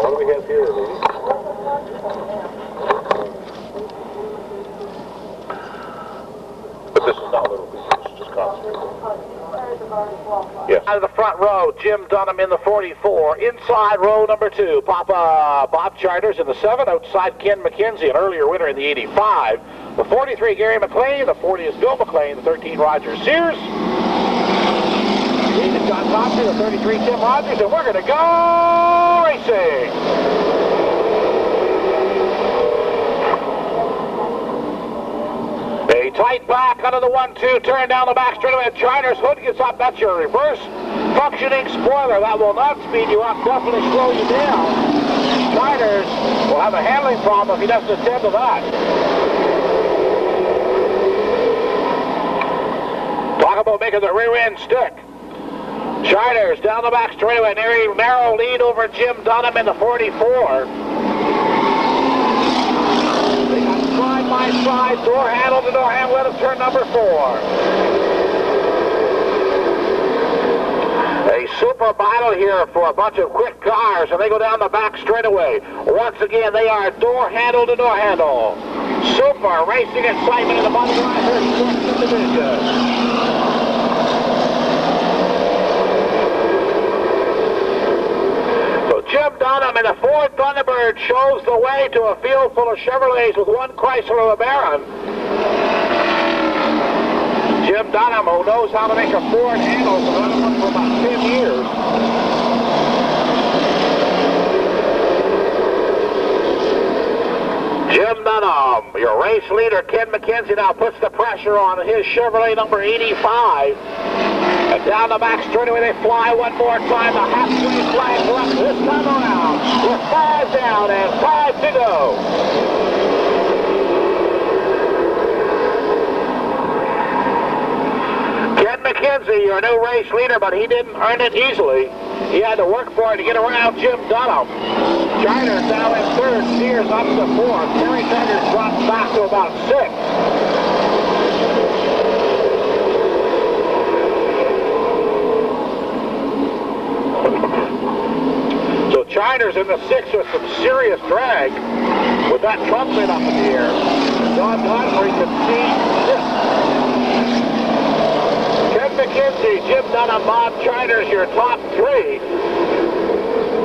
What do we have here, lady? But this is not little features, it's just concentrated. Yes. Out of the front row, Jim Dunham in the 44. Inside row number 2, Bob Charters in the 7. Outside Ken McKenzie, an earlier winner in the 85. The 43, Gary McLean. The 40 is Bill McLean. The 13, Roger Sears. The 8 is John Thompson. The 33, Tim Rogers. And we're going to go racing. A tight back out of the 1-2, turn down the back straightaway. Charters, hood gets up. That's your reverse functioning spoiler. That will not speed you up, definitely slow you down. Charters will have a handling problem if he doesn't attend to that. Talk about making the rear end stick. Charters down the back straightaway. Narrow lead over Jim Dunham in the 44. Side by side, door handle to door handle, let us turn number 4. A super battle here for a bunch of quick cars, and they go down the back straightaway. Once again, they are door handle to door handle. Super racing excitement in the bottom line here, second division. Jim Dunham in the Ford Thunderbird shows the way to a field full of Chevrolets with one Chrysler LeBaron. Jim Dunham, who knows how to make a Ford handle, has run one for about 10 years. Jim Dunham, your race leader, Ken McKenzie, now puts the pressure on his Chevrolet number 85. And down the back straightaway they fly one more time. The halfway flag left this time around. With 5 down and 5 to go. Ken McKenzie, your new race leader, but he didn't earn it easily. He had to work for it to get around Jim Dunham. Charters now in third, Sears up to 4th. Terry Charters drops back to about 6th. Charters in the 6th with some serious drag with that trunk lid up in the air. John Godfrey can see this. Ken McKenzie, Jim Dunham, Bob Charters, your top 3.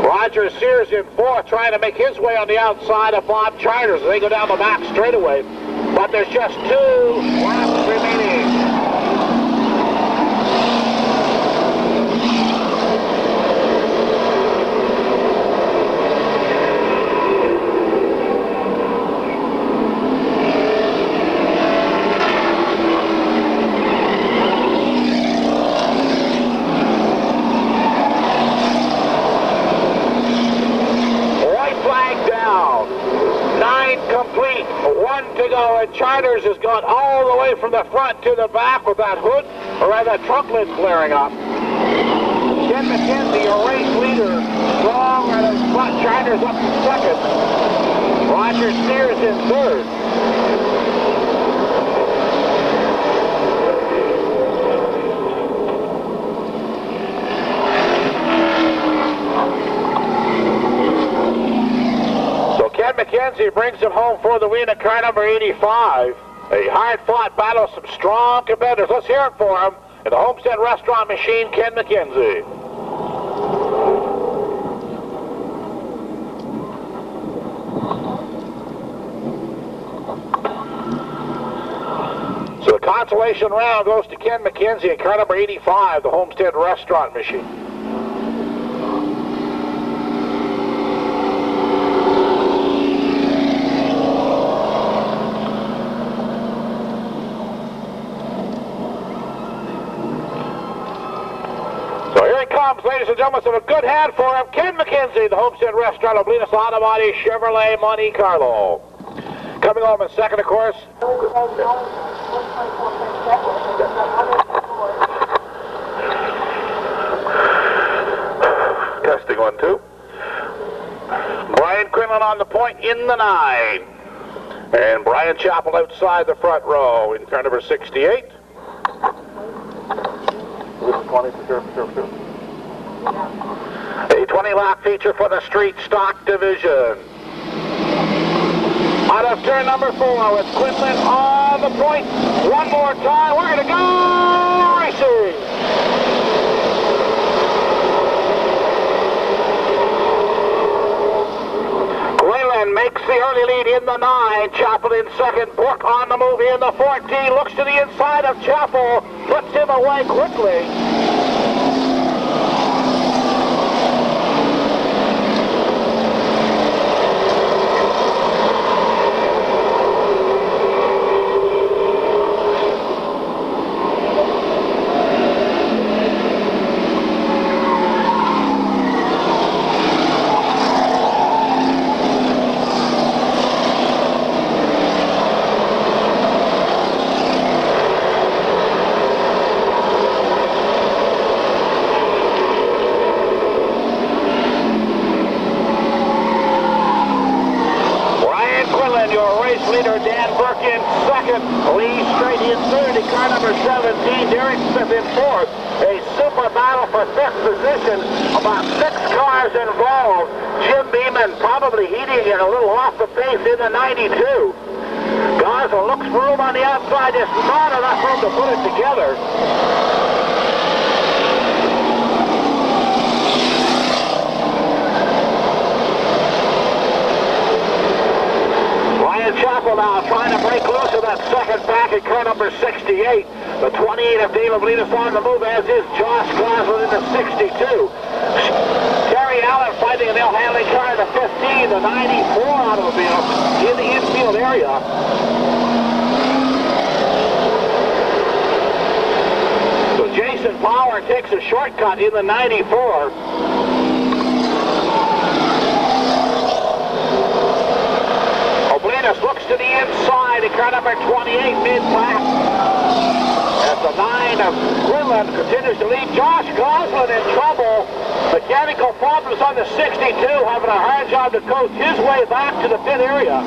Roger Sears in 4th, trying to make his way on the outside of Bob Charters. They go down the back straightaway. But there's just 2 laps remaining. 1 to go, and Charters has gone all the way from the front to the back with that hood, or rather that trunk lid flaring up. Ken McKenzie, your race leader, strong right in front. Charters up in second. Roger Steers in third. Ken McKenzie brings it home for the win at car number 85. A hard-fought battle, some strong competitors. Let's hear it for him in the Homestead Restaurant Machine, Ken McKenzie. So the consolation round goes to Ken McKenzie in car number 85, the Homestead Restaurant Machine. Ladies and gentlemen, so a good hand for him. Ken McKenzie, the Homestead Restaurant, Oblinas Auto Body, Chevrolet, Monte Carlo. Coming home in second, of course. Testing 1, 2. Brian Quinlan on the point in the 9. And Brian Chappell outside the front row in car number 68. 20 for sure. A 20-lap feature for the street stock division. Out of turn number 4 with Quinlan on the point. One more time. We're going to go racing. Quinlan makes the early lead in the 9. Chappell in second. Bourque on the move in the 14. Looks to the inside of Chappell. Puts him away quickly. Leader Dan Burke in second, Lee straight in third, in car number 17, Derek Smith in fourth. A super battle for fifth position, about 6 cars involved. Jim Beeman probably heating it a little off the pace in the 92. Garza looks for room on the outside, there's not enough room to put it together. Chappell now trying to break loose of that second back at car number 68. The 28 of Dave Oblinas on the move, as is Josh Gosling in the 62. Terry Allen fighting an L-handling car in the 15, the 94 automobile in the infield area. So Jason Power takes a shortcut in the 94. Looks to the inside in car number 28, mid-pack. As the 9 of Quinlan continues to lead. Josh Gosling in trouble. Mechanical problems on the 62, having a hard job to coast his way back to the pit area.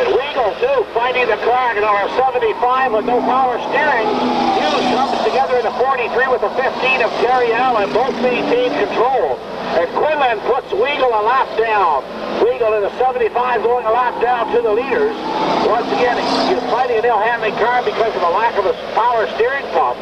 And Weagle, too, fighting the car in our 75 with no power steering. Hughes comes together in the 43 with the 15 of Terry Allen. Both maintain control. And Quinlan puts Weagle a lap down. Weagle in the 75 going a lap down to the leaders. Once again, he's fighting an ill-handling car because of the lack of a power steering pump.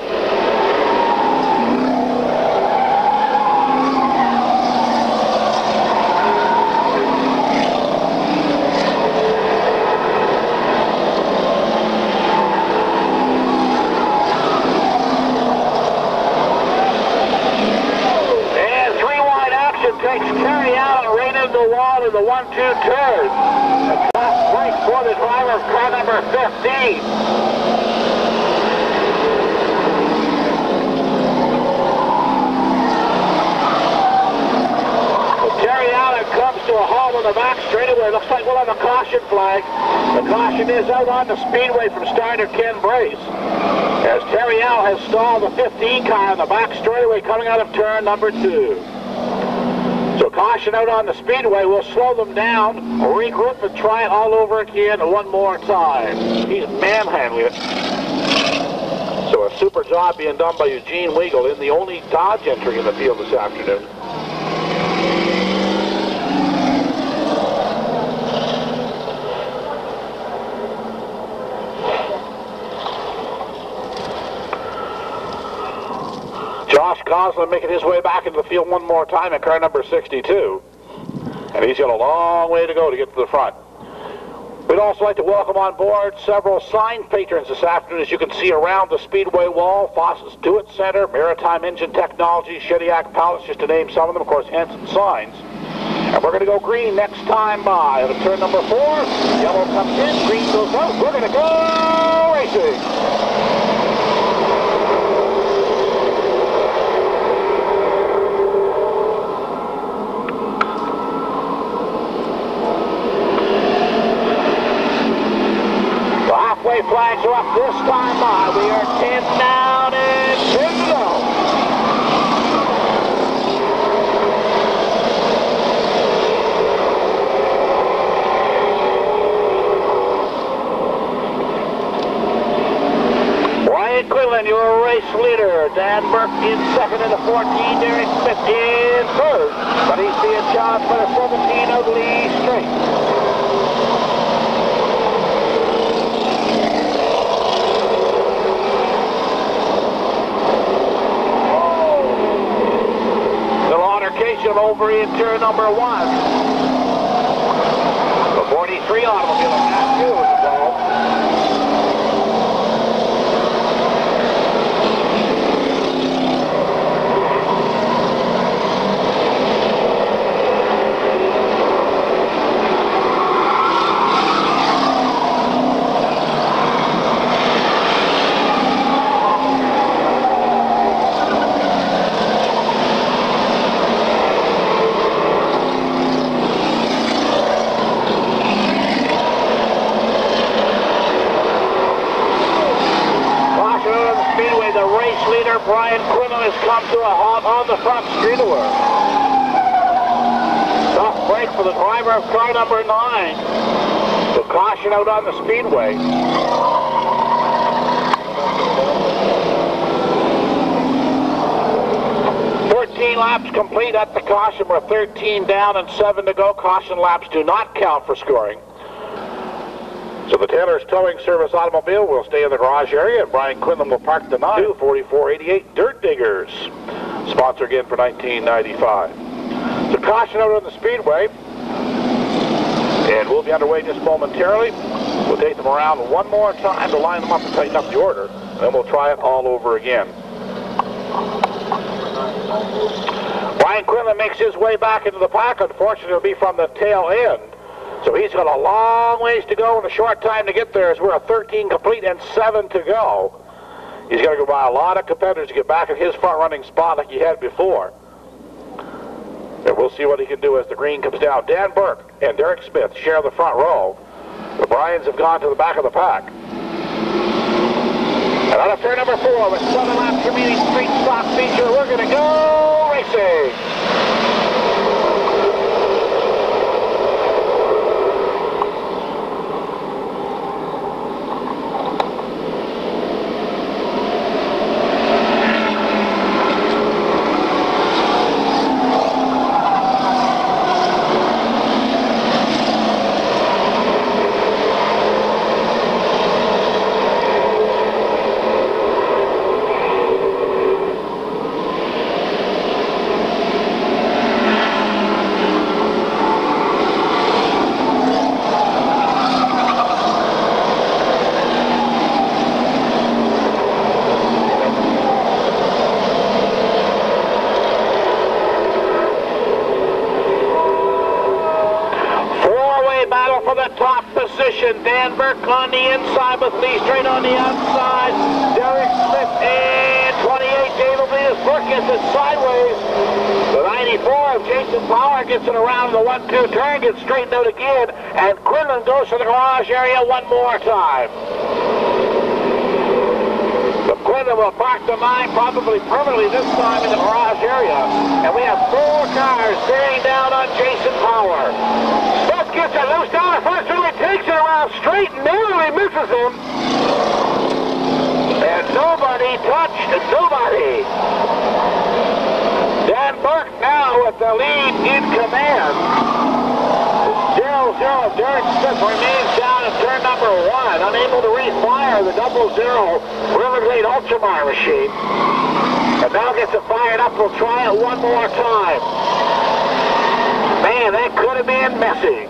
Takes Terry Allen right into the wall in the 1-2 turn. A tough break for the driver of car number 15. So Terry Allen comes to a halt on the back straightaway. Looks like we'll have a caution flag. The caution is out on the Speedway from starter Ken Brace, as Terry Al has stalled the 15 car on the back straightaway coming out of turn number 2. So caution out on the Speedway. We'll slow them down, regroup, and try it all over again one more time. He's manhandling it. So a super job being done by Eugene Weigel in the only Dodge entry in the field this afternoon. Josh Goslin making his way back into the field one more time at car number 62. And he's got a long way to go to get to the front. We'd also like to welcome on board several sign patrons this afternoon, as you can see around the Speedway wall. Foss's Do-It Center, Maritime Engine Technology, Shediac Pallets, just to name some of them. Of course, Henson Signs. And we're going to go green next time by. At turn number 4, yellow comes in, green goes out. We're going to go racing. Flags are up this time by. We are 10 down and 10 to go. Ryan Quinlan, your race leader. Dan Burke in second in the 14. Derek Smith in third. But he's being charged by the 17 of Lee Straight. Over in turn number 1. The 43 automobile of Matthew is involved. Brian Quinlan has come to a halt on the front straightaway. Tough break for the driver of car number 9. So caution out on the Speedway. 13 laps complete at the caution. We're 13 down and 7 to go. Caution laps do not count for scoring. So the Taylor's Towing Service automobile will stay in the garage area, and Brian Quinlan will park the 94488 Dirt Diggers, sponsor again for 1995. So caution out on the Speedway, and we'll be underway just momentarily. We'll take them around one more time to line them up and tighten up the order, and then we'll try it all over again. Brian Quinlan makes his way back into the pack. Unfortunately, it'll be from the tail end. So he's got a long ways to go and a short time to get there, as we're at 13 complete and 7 to go. He's got to go by a lot of competitors to get back in his front-running spot like he had before. And we'll see what he can do as the green comes down. Dan Burke and Derek Smith share the front row. The Bryans have gone to the back of the pack. And on turn number 4, with 7 laps remaining, street stock feature, we're going to go racing. Dan Burke on the inside with Lee Straight on the outside. Derek Smith and 28 David Lee. Burke gets it sideways. The 94 go. Jason Power gets it around the 1-2 turn, gets straightened out again, and Quinlan goes to the garage area one more time. So Quinlan will park the 9 probably permanently this time in the garage area. And we have 4 cars bearing down on Jason Power. Smith gets it loose down the first two. He takes it around straight, narrowly misses him. And nobody touched, nobody. Dan Burke now with the lead in command. 0-0, Derek Smith remains down at turn number 1, unable to refire the 00 Glade Ultramar machine. And now gets it fired up, we'll try it one more time. Man, that could have been messy.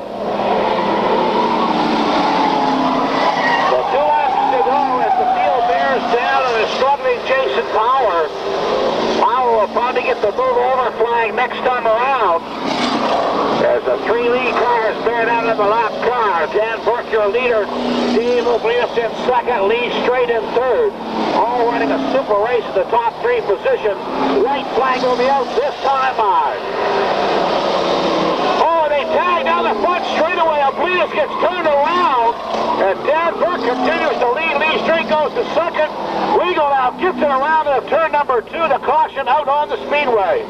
So 2 laps to go as the field bears down on a struggling Jason Power. Power will probably get the move over flag next time around. As the 3 lead cars bear down in the lap car. Dan Burke, your leader. Steve Oblius in second. Lee Straight in third. All running a super race in the top 3 positions. White flag will be out this time on. Oh, they tag down the front straightaway. Oblius gets turned around. And Dan Burke continues to lead. Lee Straight goes to second. Weagle now gets it around to turn number 2. The caution out on the Speedway.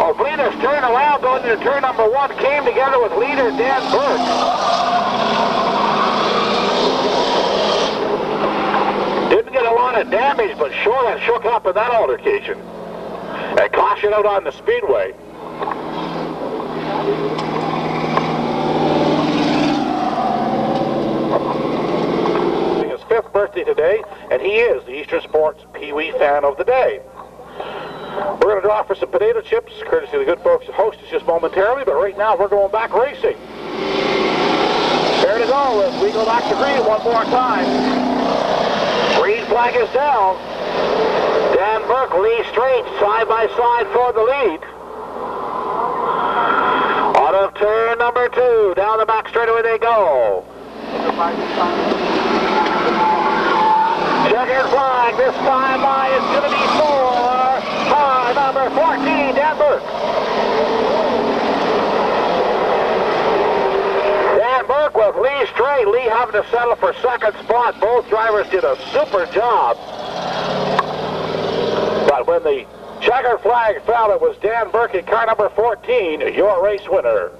Oblius turned around going into turn number 1. Came together with leader Dan Burke. Didn't get a lot of damage, but sure that shook up in that altercation. And caution out on the Speedway. His 5th birthday today, and he is the Eastern Sports Pee Wee fan of the day. We're going to draw for some potato chips, courtesy of the good folks at Hostess just momentarily, but right now we're going back racing. There to go as we go back to green one more time. Green flag is down. Dan Burke, Lee Straight, side by side for the lead. Out of turn number 2, down the back straightaway they go. Checkered flag, this time by is going to be for car number 14, Dan Burke. Dan Burke with Lee Straight. Lee having to settle for second spot. Both drivers did a super job. But when the checkered flag fell, it was Dan Burke in car number 14, your race winner.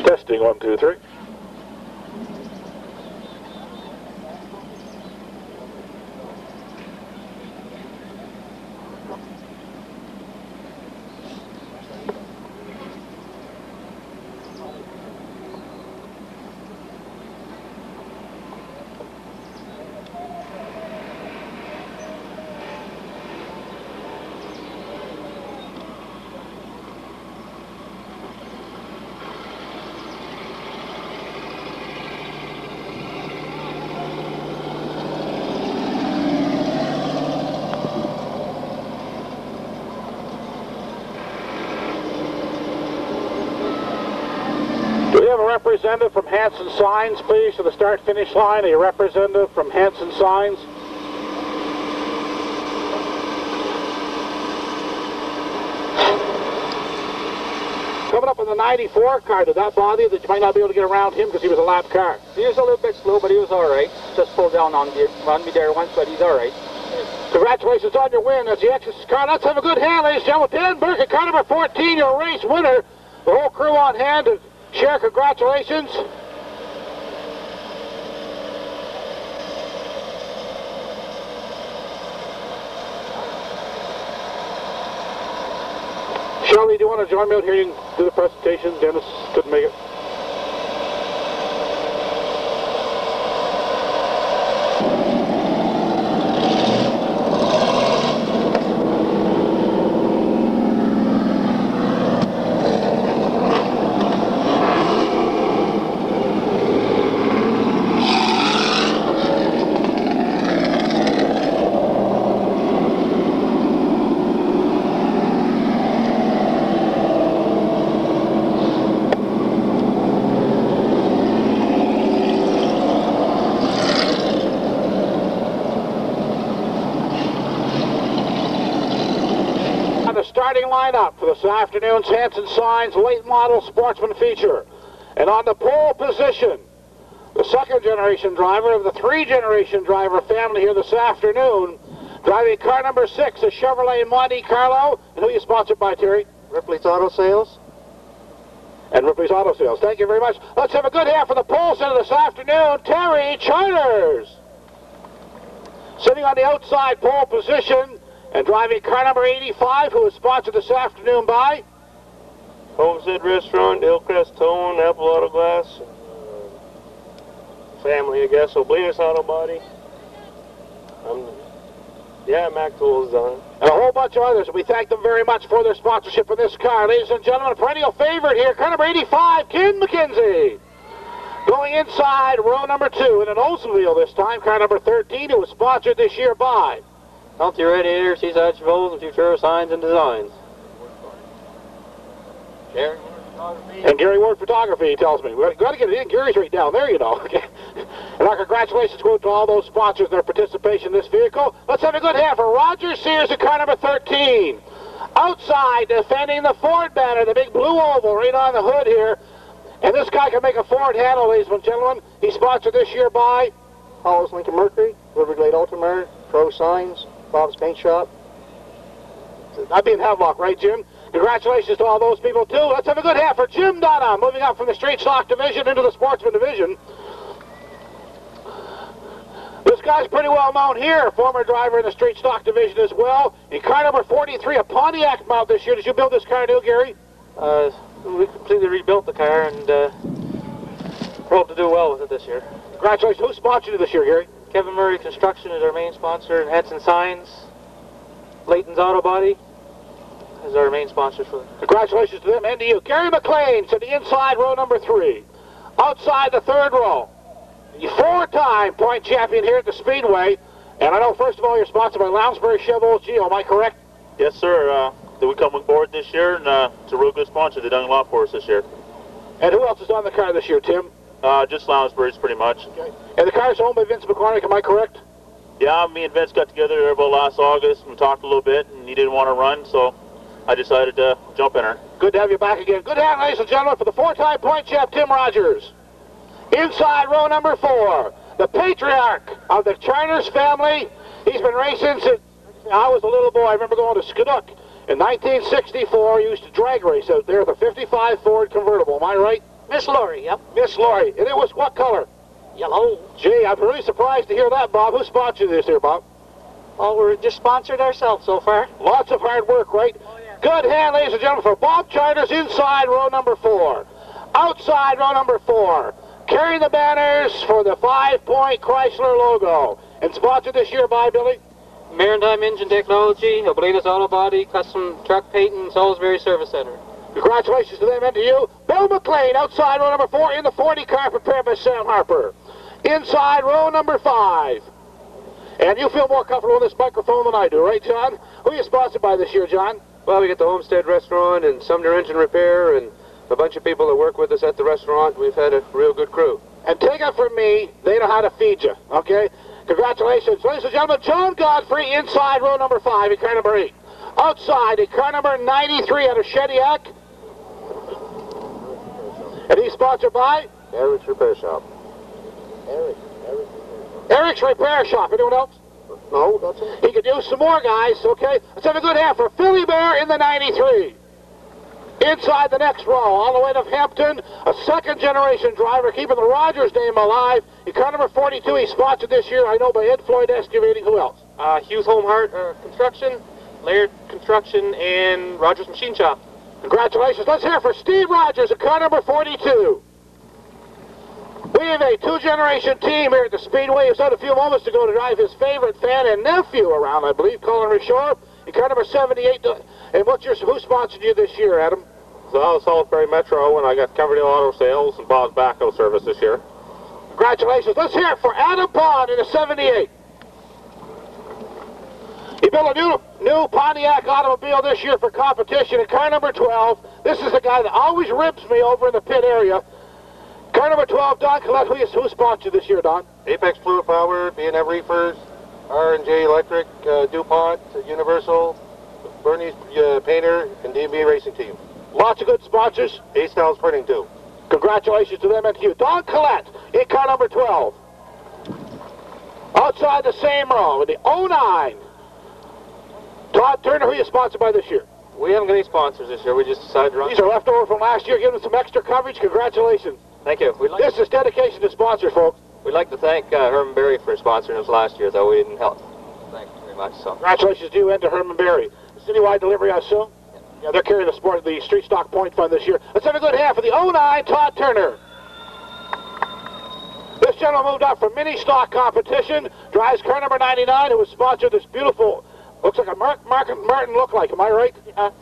Testing 1, 2, 3. Representative from Hanson Signs, please, to the start-finish line. A representative from Hanson Signs. Coming up in the 94 car, did that bother you that you might not be able to get around him because he was a lap car? He was a little bit slow, but he was all right. Just pulled down on me there once, but he's all right. Congratulations on your win as the Exodus car. Let's have a good hand, ladies and gentlemen. Dan Burke at car number 14, your race winner. The whole crew on hand to share congratulations. Shelley, do you want to join me out here? You can do the presentation. Dennis couldn't make it. up for this afternoon's Hanson Signs late model sportsman feature. And on the pole position, the second generation driver of the three generation driver family here this afternoon, driving car number 6, a Chevrolet Monte Carlo. And who are you sponsored by, Terry? Ripley's Auto Sales. And Ripley's Auto Sales. Thank you very much. Let's have a good hand for the pole sitter this afternoon, Terry Charters. Sitting on the outside pole position and driving car number 85, who is sponsored this afternoon by Homestead Restaurant, Hillcrest Tone, Apple Auto Glass, family, I guess. Obletus Auto Body. Yeah, Mac Tools done. And a whole bunch of others. We thank them very much for their sponsorship of this car. Ladies and gentlemen, a perennial favorite here, car number 85, Ken McKenzie. Going inside row number 2 in an Oldsmobile this time, car number 13, who was sponsored this year by Healthy Radiator, Seaside Chevaux, and Futuro Signs and Designs. Gary? And Gary Ward Photography, he tells me. We've got to get it in. Gary's right down there, you know. Okay. And our congratulations go to all those sponsors and their participation in this vehicle. Let's have a good hand for Roger Sears at car number 13. Outside, defending the Ford banner, the big blue oval right on the hood here. And this guy can make a Ford handle, ladies and gentlemen. He's sponsored this year by Hollis Lincoln Mercury, River Glade Ultramar, Pro Signs, Bob's Paint Shop. I'd be in Havelock, right, Jim? Congratulations to all those people, too. Let's have a good hand for Jim Dunham, moving up from the street stock division into the sportsman division. This guy's pretty well known here, former driver in the street stock division as well. In car number 43, a Pontiac mount this year. Did you build this car new, Gary? We completely rebuilt the car and hope to do well with it this year. Congratulations. Who sponsored you this year, Gary? Kevin Murray Construction is our main sponsor, and Hanson Signs. Layton's Auto Body is our main sponsors for it. Congratulations to them and to you. Gary McLean to the inside row number 3. Outside the third row, the 4-time point champion here at the Speedway. And I know, first of all, you're sponsored by Lounsbury Chevaux Geo. Am I correct? Yes, sir. We come on board this year, and it's a real good sponsor. They've done a lot for us this year. And who else is on the car this year, Tim? Just Lounsbury's pretty much. Okay. And the car's owned by Vince McCormick, am I correct? Yeah, me and Vince got together there about last August and talked a little bit, and he didn't want to run, so I decided to jump in her. Good to have you back again. Good hand, ladies and gentlemen, for the 4-time point champ, Tim Rogers. Inside row number 4, the patriarch of the Charters family. He's been racing since I was a little boy. I remember going to Skiduk in 1964. He used to drag race out there with a 55 Ford convertible. Am I right? Miss Laurie, yep. Miss Laurie. And it was what color? Yellow. Gee, I'm really surprised to hear that, Bob. Who sponsored this here, Bob? Well, we're just sponsored ourselves so far. Lots of hard work, right? Oh, yeah. Good hand, ladies and gentlemen, for Bob Charters inside row number 4. Outside row number 4. Carrying the banners for the 5-point Chrysler logo. And sponsored this year by, Billy? Maritime Engine Technology, Obletus Auto Body, Custom Truck Paint, and Salisbury Service Center. Congratulations to them and to you. Bill McLean, outside row number 4 in the 40 car prepared by Sam Harper. Inside row number 5. And you feel more comfortable in this microphone than I do, right, John? Who are you sponsored by this year, John? Well, we get the Homestead Restaurant and Sumner Engine Repair and a bunch of people that work with us at the restaurant. We've had a real good crew. And take it from me, they know how to feed you, okay? Congratulations. Ladies and gentlemen, John Godfrey inside row number 5 in car number 8. Outside in car number 93 out of Shediac. And he's sponsored by? Eric's Repair Shop. Eric's Repair Shop. Anyone else? No, that's it. He could use some more guys, okay? Let's have a good hand for Philly Bear in the 93. Inside the next row, all the way to Hampton, a second-generation driver keeping the Rogers name alive. In car number 42, he's sponsored this year, I know, by Ed Floyd Excavating. Who else? Hughes Home Hart Construction, Laird Construction, and Rogers Machine Shop. Congratulations. Let's hear for Steve Rogers at car number 42. We have a 2-generation team here at the Speedway. He was out a few moments ago to drive his favorite fan and nephew around, I believe, Colin Rishore. In car number 78. And who sponsored you this year, Adam? So I was Salisbury Metro, and I got Coverdale Auto Sales and Bob's Backhoe Service this year. Congratulations. Let's hear it for Adam Pond in a 78. He built a new Pontiac automobile this year for competition in car number 12. This is the guy that always ribs me over in the pit area. Car number 12, Don Collette. Who sponsored this year, Don? Apex Fluid Power, B&M Reefers, R&J Electric, DuPont, Universal, Bernie's Painter and DB Racing Team. Lots of good sponsors. A-Styles Printing too. Congratulations to them and to you. Don Collette in car number 12. Outside the same row in the 09. Todd Turner, who are you sponsored by this year? We haven't got any sponsors this year. We just decided to run. These are left over from last year. Give them some extra coverage. Congratulations. Thank you. This is dedication to sponsors, folks. We'd like to thank Herman Berry for sponsoring us last year, though we didn't help. Thank you very much. So. Congratulations to you and to Herman Berry. Citywide delivery, I assume? Yeah, they're carrying the Street Stock Point Fund this year. Let's have a good hand for the 09 Todd Turner. This gentleman moved up from mini stock competition, drives car number 99, who was sponsored this beautiful, looks like a Martin look-like, am I right?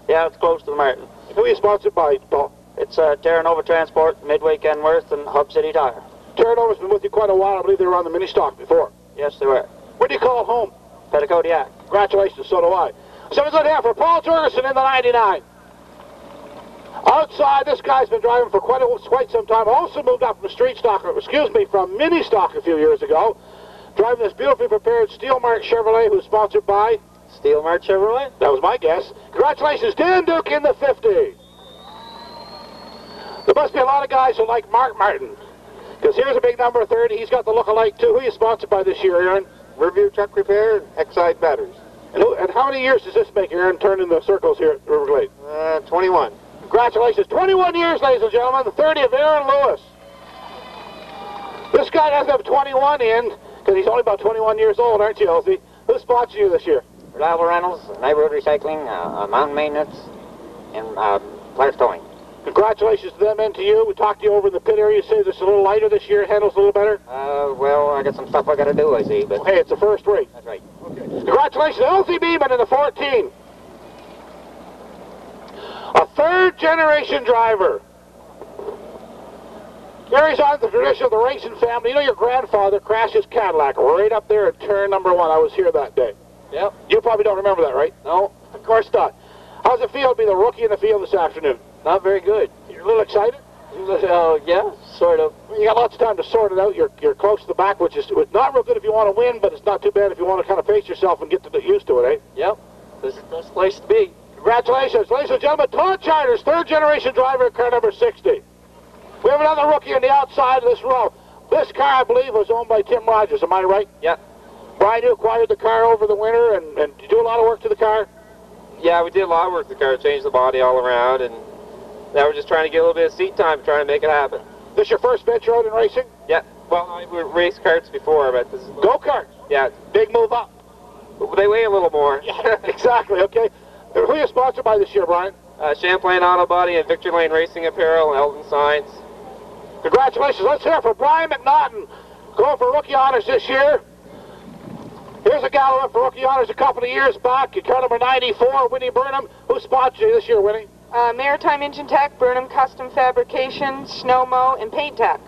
Yeah, it's close to the Martin. Who are you sponsored by, Paul? It's Terra Nova Transport, Midway Kenworth, and Hub City Tire. Terra Nova's been with you quite a while. I believe they were on the mini stock before. Yes, they were. Where do you call home? Petticodiac. Congratulations, so do I. So we go down for Paul Jurgensen in the 99. Outside, this guy's been driving for quite some time. Also moved up from street stock, from mini stock a few years ago. Driving this beautifully prepared Steelmark Chevrolet, who's sponsored by Steelmark Chevrolet? That was my guess. Congratulations, Dan Duke in the 50. There must be a lot of guys who like Mark Martin, because here's a big number 30. He's got the look-alike too. Who are you sponsored by this year, Aaron? Riverview Truck Repair and Exide Batteries. And how many years does this make, Aaron, turning the circles here at River Glade? 21. Congratulations. 21 years, ladies and gentlemen. The 30 of Aaron Lewis. This guy doesn't have 21 in, because he's only about 21 years old, aren't you, Elsie? Who sponsored you this year? Reliable Rentals, Neighborhood Recycling, Mountain Maintenance, and Players Towing. Congratulations to them and to you. We talked to you over in the pit area. You say this is a little lighter this year, handles a little better? Well, I got some stuff I got to do, I see, but... Hey, it's the first rate. That's right. Okay. Congratulations, Elsie Beeman in the 14. A third-generation driver. Carries on the tradition of the racing family. You know your grandfather crashed his Cadillac right up there at turn number 1. I was here that day. Yep. You probably don't remember that, right? No. Of course not. How's it feel to be the rookie in the field this afternoon? Not very good. You're a little excited? Yeah, sort of. You got lots of time to sort it out. You're close to the back, which is not real good if you want to win, but it's not too bad if you want to kind of pace yourself and get used to it, eh? Yep. This is the best place to be. Congratulations, ladies and gentlemen. Todd Charters, third-generation driver in car number 60. We have another rookie on the outside of this row. This car, I believe, was owned by Tim Rogers. Am I right? Yep. Brian, you acquired the car over the winter, and you do a lot of work to the car? Yeah, we did a lot of work to the car, changed the body all around, and now we're just trying to get a little bit of seat time, trying to make it happen. This your first venture out in racing? Yeah. Well, we raced karts before, but this is... Go-karts? Yeah. Big move up. They weigh a little more. Yeah, exactly, okay. Who are you sponsored by this year, Brian? Champlain Auto Body and Victory Lane Racing Apparel and Elton Signs. Congratulations. Let's hear it for Brian McNaughton, going for rookie honors this year. Here's a gal who went for rookie honors a couple of years back, in car number 94, Winnie Burnham. Who sponsored you this year, Winnie? Maritime Engine Tech, Burnham Custom Fabrication, Snow Mow, and Paint Tech.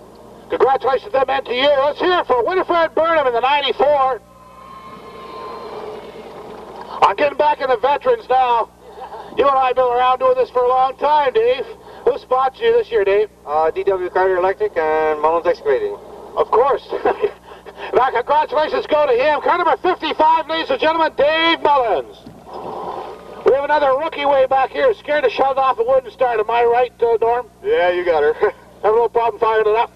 Congratulations to them and to you. Let's hear it for Winifred Burnham in the 94. I'm getting back in the veterans now. You and I have been around doing this for a long time, Dave. Who sponsored you this year, Dave? DW Carter Electric and Mullins Excavating. Of course. Now, congratulations go to him. Car number 55, ladies and gentlemen, Dave Mullins. We have another rookie way back here, scared to shut it off and wouldn't start. Am I right, Norm? Yeah, you got her. Have no problem firing it up?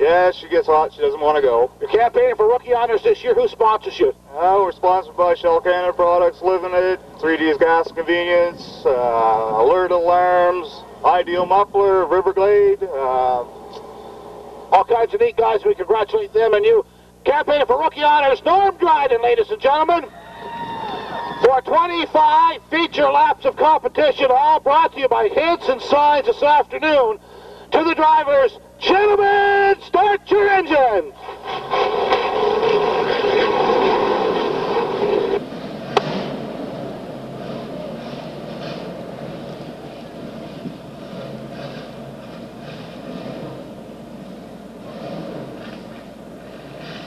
Yeah, she gets hot. She doesn't want to go. You're campaigning for rookie honors this year. Who sponsors you? We're sponsored by Shell Canada Products Limited, 3D's Gas Convenience, Alert Alarms, Ideal Muffler, River Glade. All kinds of neat guys. We congratulate them and you. Campaigning for rookie honors, Norm Dryden, ladies and gentlemen. For 25 feature laps of competition, all brought to you by Heads and Signs this afternoon. To the drivers, gentlemen, start your engine.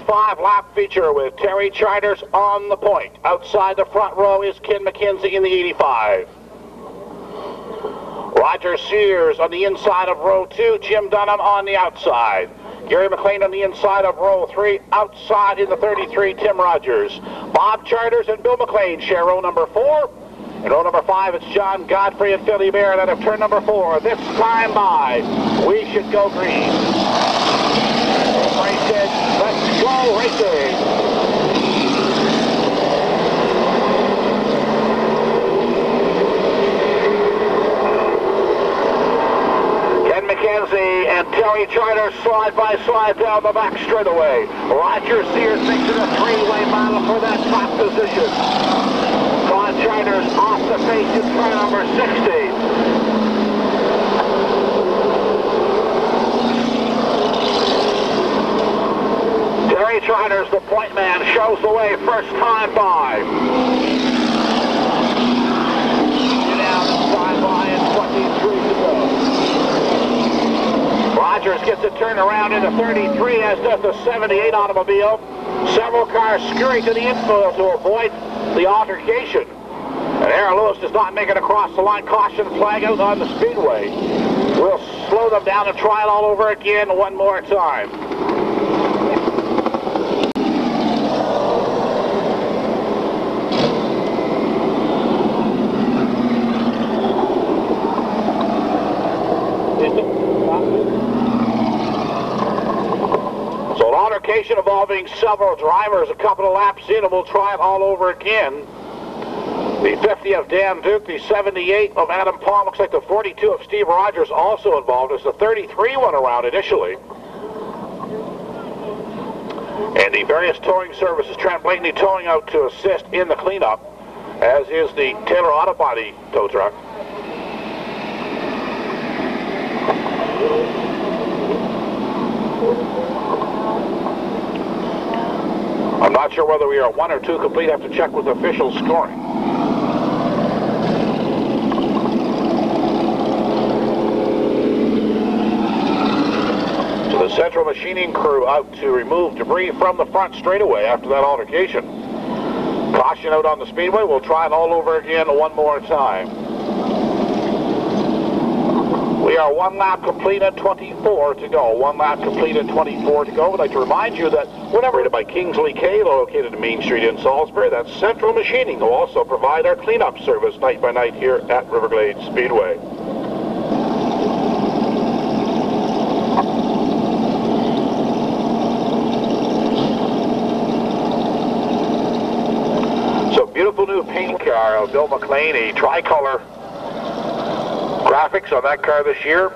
Five-lap feature with Terry Charters on the point. Outside the front row is Ken McKenzie in the 85. Roger Sears on the inside of row 2, Jim Dunham on the outside. Gary McLean on the inside of row 3, outside in the 33, Tim Rogers. Bob Charters and Bill McLean share row number 4. In row number 5, it's John Godfrey and Philly Barrett out of turn number 4. This time by, we should go green. Ray said, let's go racing. McKenzie and Terry Charter slide by slide down the back straightaway. Roger Sears makes it a three-way battle for that top position. Todd Charter's off the pace in turn number 60. Terry Charter's the point man, shows the way first time by. Down and time by and 23 to go. Rogers gets it turned around into 33, as does the 78 automobile. Several cars scurry to the infield to avoid the altercation. And Aaron Lewis does not make it across the line. Caution flag out on the Speedway. We'll slow them down and try it all over again one more time. Altercation involving several drivers a couple of laps in, and we'll try it all over again. The 50 of Dan Duke, the 78 of Adam Palm, looks like the 42 of Steve Rogers also involved as the 33 went around initially. And the various towing services, Trent Blaney towing out to assist in the cleanup, as is the Taylor Auto Body tow truck. I'm not sure whether we are 1 or 2 complete. I have to check with official scoring. So the central machining crew out to remove debris from the front straightaway after that altercation. Caution out on the Speedway. We'll try it all over again one more time. We are 1 lap complete and 24 to go. 1 lap complete and 24 to go. I'd like to remind you that whenever by Kingsley K, located in Main Street in Salisbury, that's Central Machining, who also provide our cleanup service night by night here at Glade Speedway. So beautiful new paint car of Bill McLean, a tricolor graphics on that car this year.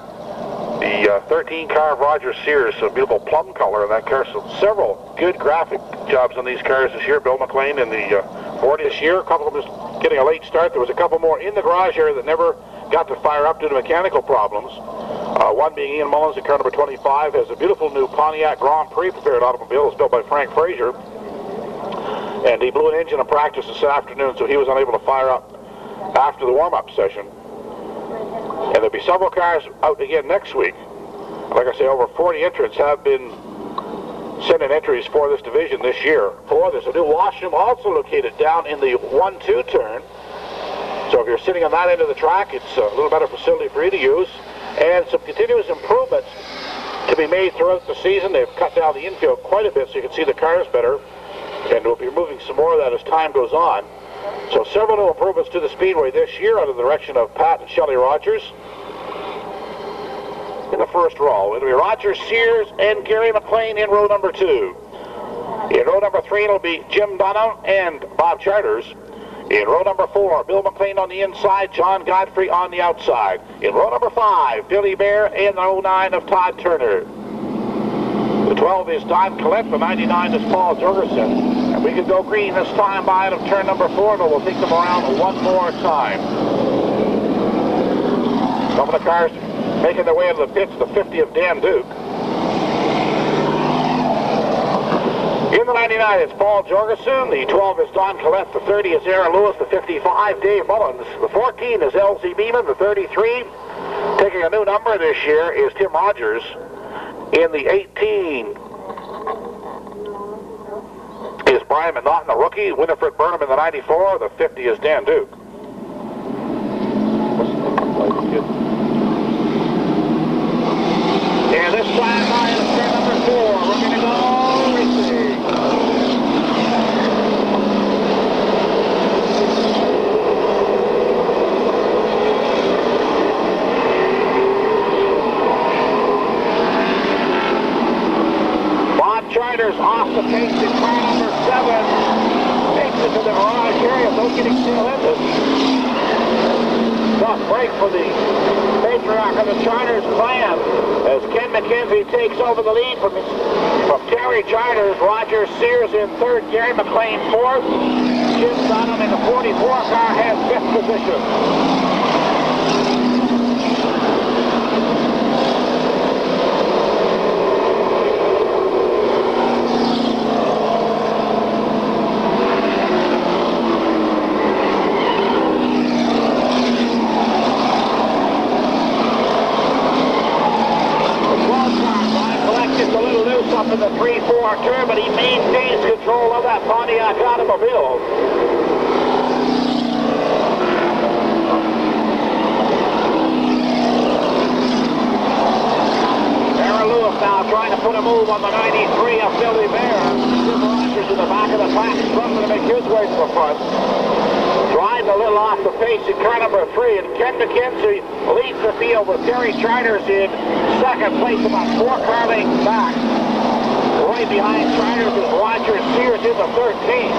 The 13 car of Roger Sears, a beautiful plum color in that car. So several good graphic jobs on these cars this year. Bill McLean in the 40 this year. A couple of them just getting a late start. There was a couple more in the garage area that never got to fire up due to mechanical problems. One being Ian Mullins in car number 25, has a beautiful new Pontiac Grand Prix prepared automobile. It's built by Frank Frazier. And he blew an engine in practice this afternoon, so he was unable to fire up after the warm-up session. And there'll be several cars out again next week. Like I say, over 40 entrants have been sending entries for this division this year. There's a new washroom also located down in the 1-2 turn. So if you're sitting on that end of the track, it's a little better facility for you to use. And some continuous improvements to be made throughout the season. They've cut down the infield quite a bit so you can see the cars better. And we'll be removing some more of that as time goes on. So several new improvements to the Speedway this year under the direction of Pat and Shelley Rogers. In the first row, it'll be Roger Sears and Gary McLean in row number 2. In row number 3, it'll be Jim Dunham and Bob Charters. In row number 4, Bill McLean on the inside, John Godfrey on the outside. In row number 5, Billy Bear and the 09 of Todd Turner. The 12 is Don Collette, the 99 is Paul Jorgensen. And we can go green this time by out of turn number 4, but we'll take them around one more time. Some of the cars making their way into the pits, the 50 of Dan Duke. In the 99, it's Paul Jorgensen. The 12 is Don Collette. The 30 is Aaron Lewis. The 55, Dave Mullins. The 14 is L.Z. Beeman. The 33, taking a new number this year, is Tim Rogers. In the 18 is Brian Manott, the rookie. Winifred Burnham in the 94. The 50 is Dan Duke. And this time by is turn number 4. Looking to go racing. off the pace in car number 7. Takes it to the garage area. No getting tail-ended. Tough break for the patriarch of the Charters clan as Ken McKenzie takes over the lead from Terry Charters. Roger Sears in 3rd, Gary McLean 4th. Jim Dunham in the 44 car has 5th position. Up in the 3-4 turn, but he maintains control of that Pontiac automobile. Aaron Lewis now trying to put a move on the 93 of Billy Bear. Jim Rogers in the back of the pack, struggling to make his way to the front. Driving a little off the pace in car number 3, and Ken McKenzie leads the field with Terry Charters in 2nd place, about 4 car lengths back. Right behind Charters is Roger Sears in the 13th.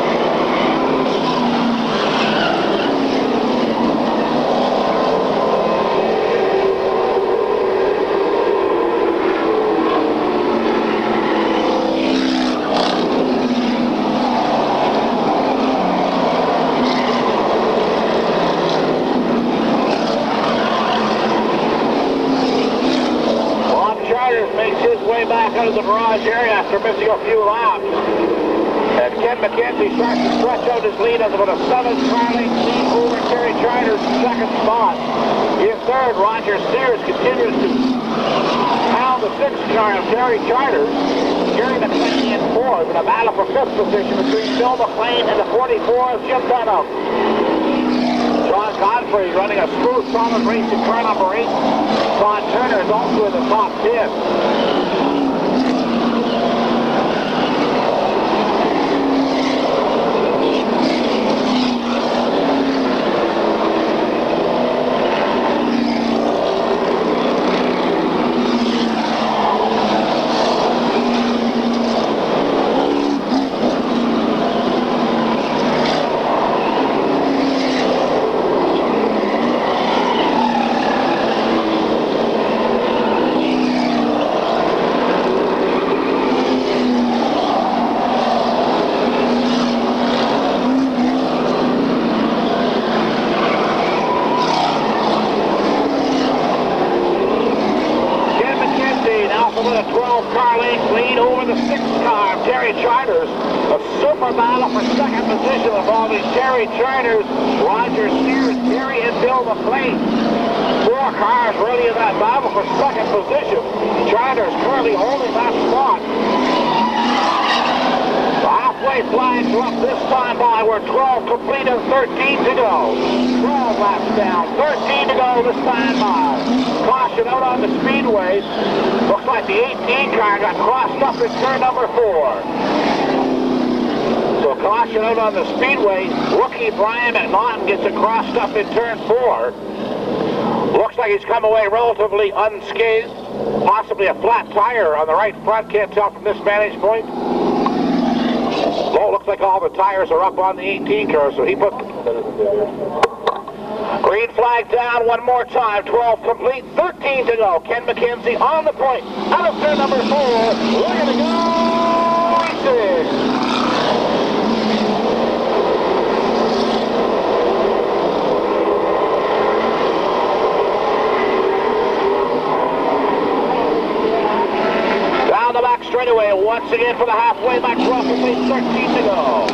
Back out of the garage area after missing a few laps. And Ken McKenzie starts to stretch out his lead as about a 7th car length lead over Terry Charters' 2nd spot. In 3rd, Roger Sears continues to pound the 6th car of Terry Charters. Gary McLean in 4th in a battle for 5th position between Bill McLean and the 44 of Jim Dunham. John Godfrey running a smooth, solid race in car number 8. Todd Turner is also in the top 10. Charters, Roger Sears, Terry, and Bill McLean. 4 cars really in that battle for 2nd position. Charters currently holding that spot. The halfway flags are up this time by. We're 12 complete and 13 to go. 12 laps down, 13 to go this time by. Caution out on the Speedway. Looks like the 18 car got crossed up in turn number 4. So caution out on the Speedway. Rookie Brian McNaughton gets it crossed up in turn 4. Looks like he's come away relatively unscathed. Possibly a flat tire on the right front. Can't tell from this vantage point. Well, looks like all the tires are up on the 18 car, so he put... Green flag down one more time. 12 complete, 13 to go. Ken McKenzie on the point. Out of turn number 4. We're going to go racing. Straightaway once again for the halfway back, 12 complete, 13 to go.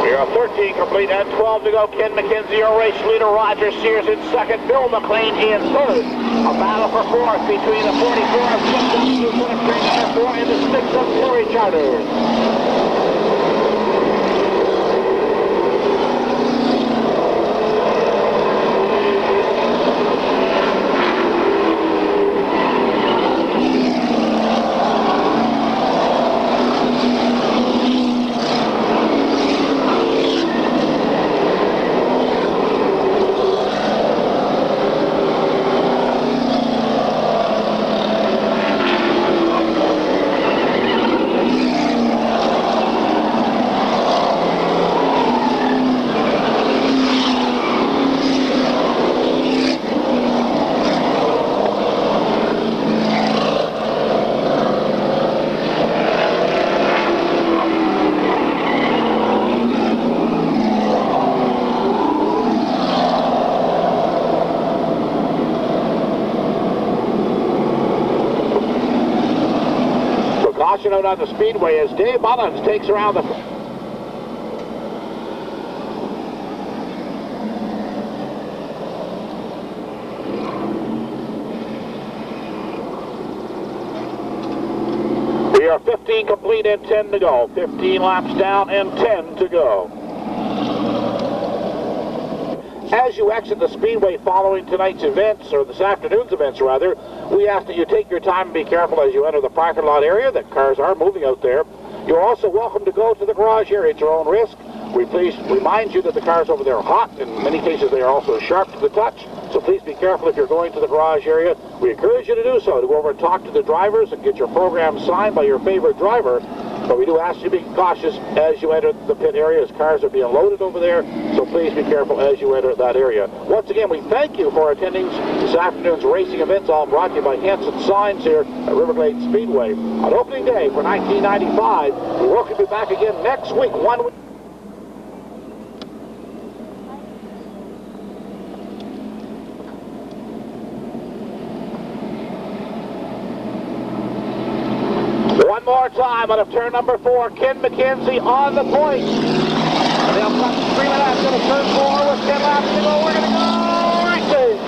We are 13 complete and 12 to go. Ken McKenzie, your race leader. Roger Sears in 2nd. Bill McLean in 3rd. A battle for 4th between the 44 of Jim Dunham, who's going to train number 4, and the 6 of Terry Charters. out on the Speedway as Dave Mullins takes around the... We are 15 complete and 10 to go. 15 laps down and 10 to go. As you exit the Speedway following tonight's events, or this afternoon's events rather, we ask that you take your time and be careful as you enter the parking lot area. The cars are moving out there. You're also welcome to go to the garage area at your own risk. We please remind you that the cars over there are hot. In many cases they are also sharp to the touch, so please be careful if you're going to the garage area. We encourage you to do so, to go over and talk to the drivers and get your program signed by your favorite driver. But we do ask you to be cautious as you enter the pit area, as cars are being loaded over there, so please be careful as you enter that area. Once again, we thank you for attending this afternoon's racing events, all brought to you by Hanson Signs here at Glade Speedway. On opening day for 1995, we welcome you back again next week, 1 week. One more time out of turn number 4, Ken McKenzie on the point. They'll cut 3 laps into turn 4 with 10 laps to go. We're going to go racing.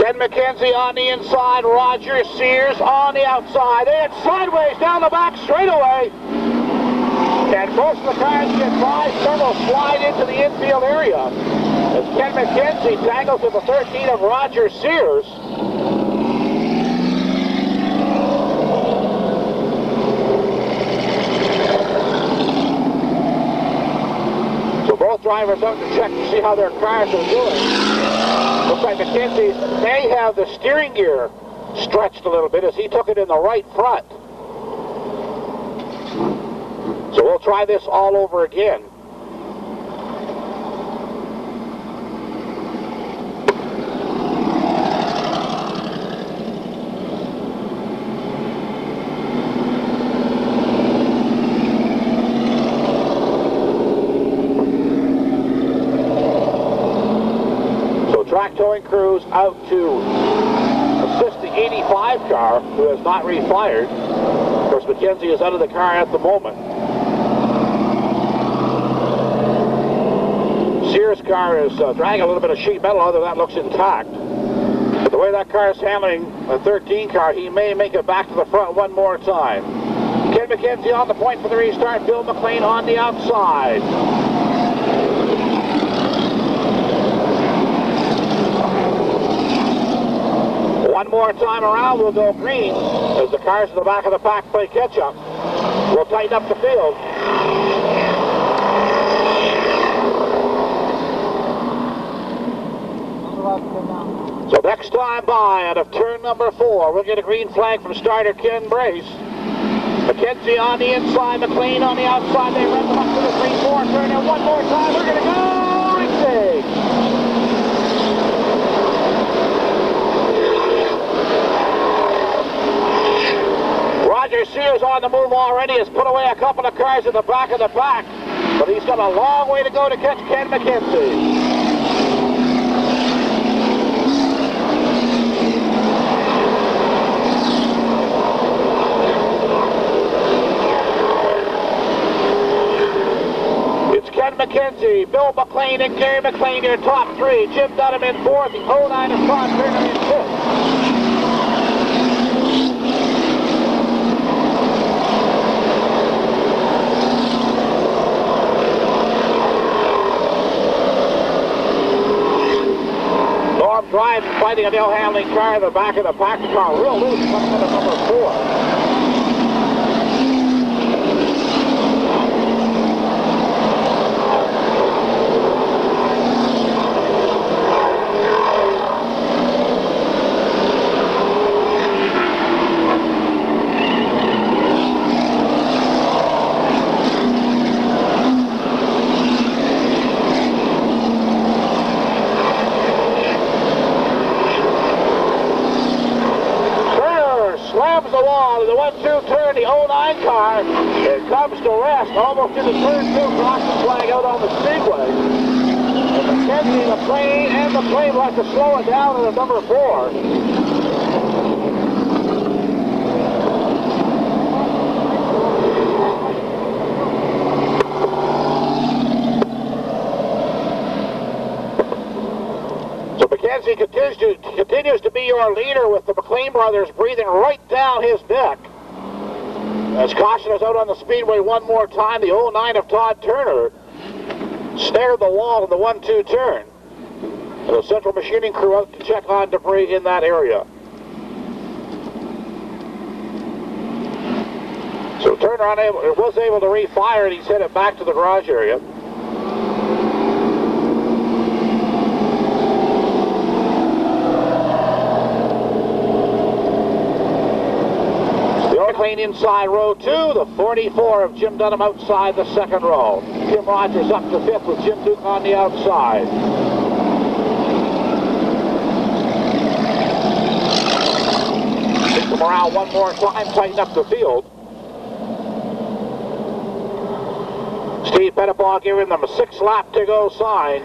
Ken McKenzie on the inside, Roger Sears on the outside. They head sideways down the back straightaway. And most of the cars get by, several slide into the infield area. As Ken McKenzie tangles with the 13 of Roger Sears. So both drivers out to check to see how their cars are doing. Looks like McKenzie may have the steering gear stretched a little bit as he took it in the right front. So we'll try this all over again. Track towing crews out to assist the 85 car, who has not refired. Of course, McKenzie is out of the car at the moment. Sears' car is dragging a little bit of sheet metal, other than that looks intact. But the way that car is handling the 13 car, he may make it back to the front one more time. Ken McKenzie on the point for the restart, Bill McLean on the outside. One more time around, we'll go green as the cars in the back of the pack play catch-up. We'll tighten up the field. So next time by, out of turn number 4, we'll get a green flag from starter Ken Brace. McKenzie on the inside, McLean on the outside. They run them up to the 3-4 turn, and one more time, we're going to go racing. Roger Sears on the move already, has put away a couple of cars in the back of the pack, but he's got a long way to go to catch Ken McKenzie. It's Ken McKenzie, Bill McLean, and Gary McLean, your top 3. Jim Dunham in 4th, the 09 of Scott Turner in 5th. Drive fighting a Dale Hamlin car in the back of the pack car, real loose coming into number 4. The 1-2 turn, the 09 car, it comes to rest almost into turn 2, crosses flag out on the Speedway. McKenzie, McLean, and McLean will have to slow it down at a number 4. So McKenzie continues to be your leader with the McLean brothers breathing right down his neck. As caution is out on the Speedway one more time, the 09 of Todd Turner snared the wall in the 1-2 turn. And the Central Machining crew out to check on debris in that area. So Turner was able to refire and he's headed back to the garage area. McLean inside row 2, the 44 of Jim Dunham outside the second row. Tim Rogers up to 5th with Jim Duke on the outside. Take them around one more time, tighten up the field. Steve Pettipaw giving them a 6 lap to go sign.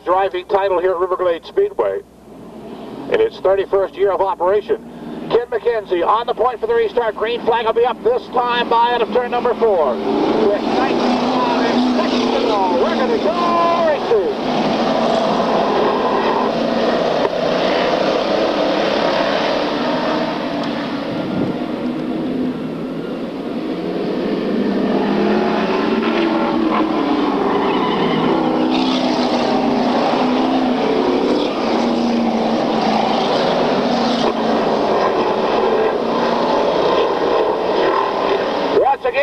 Driving title here at River Glade Speedway in its 31st year of operation. Ken McKenzie on the point for the restart. Green flag will be up this time by out of turn number 4. With 19 seconds to go, we're going to go racing.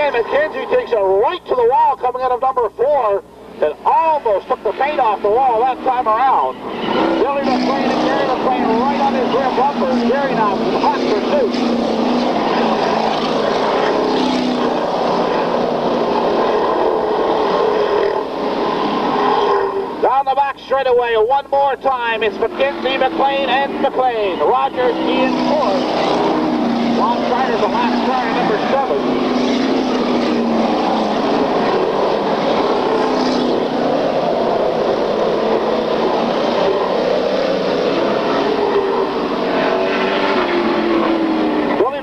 McKenzie takes it right to the wall coming out of number 4 and almost took the paint off the wall that time around. Billy McLean and Gary McLean right on his rear bumper. Gary now in hot pursuit. Down the back straightaway one more time. It's McKenzie, McLean, and McLean. Rogers in 4th. Ron Schreider's the last car at number 7.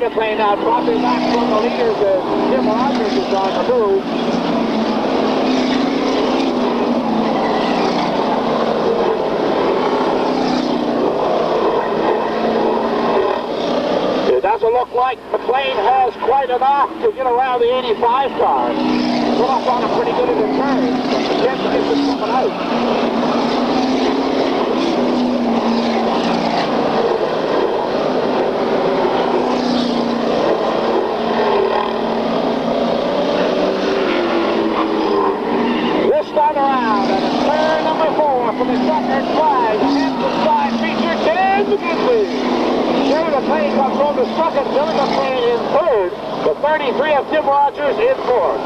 McLean now dropping back from the leaders as Tim Rogers is on the move. It doesn't look like McLean has quite enough to get around the 85 car. Put up on a pretty good in the turn. McKenzie gets it coming out. Around and it's turn number 4 for the checkered flag. The Hampton side feature Ken McKenzie. Gary McLean comes home to second. Billy McLean in 3rd. The 33 of Tim Rogers in 4th.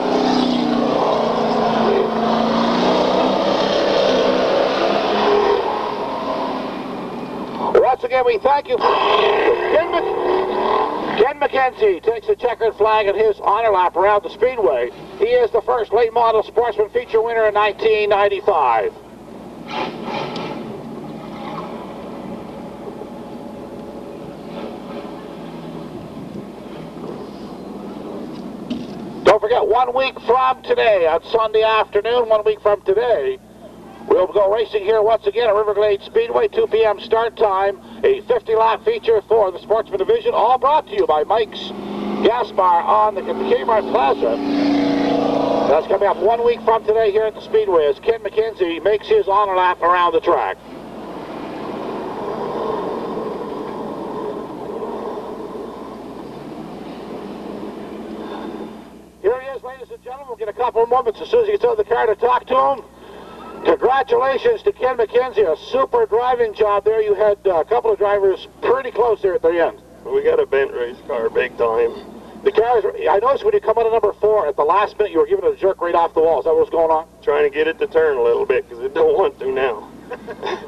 Once again, we thank you for Ken McKenzie takes the checkered flag in his honor lap around the Speedway. He is the first late model sportsman feature winner in 1995. Don't forget, 1 week from today, on Sunday afternoon, 1 week from today, we'll go racing here once again at River Glade Speedway, 2 p.m. start time, a 50-lap feature for the Sportsman Division, all brought to you by Mike's Gas Bar on the Kmart Plaza. That's coming up 1 week from today here at the Speedway as Ken McKenzie makes his honor lap around the track. Here he is, ladies and gentlemen. We'll get a couple of moments as soon as he gets out of the car to talk to him. Congratulations to Ken McKenzie, a super driving job there. You had a couple of drivers pretty close there at the end. We got a bent race car big time. The cars, I noticed when you come out of number 4, at the last minute you were giving it a jerk right off the wall. Is that what was going on? Trying to get it to turn a little bit because it don't want to now.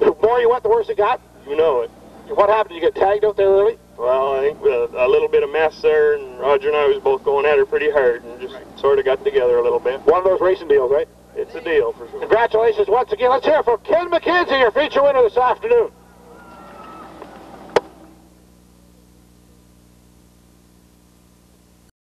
The more you went, the worse it got? You know it. What happened? Did you get tagged out there early? Well, Well, I think a little bit of mess there, and Roger and I was both going at her pretty hard, and just sort of got together a little bit. One of those racing deals, right? It's a deal for sure. Congratulations once again. Let's hear it for Ken McKenzie, your feature winner this afternoon.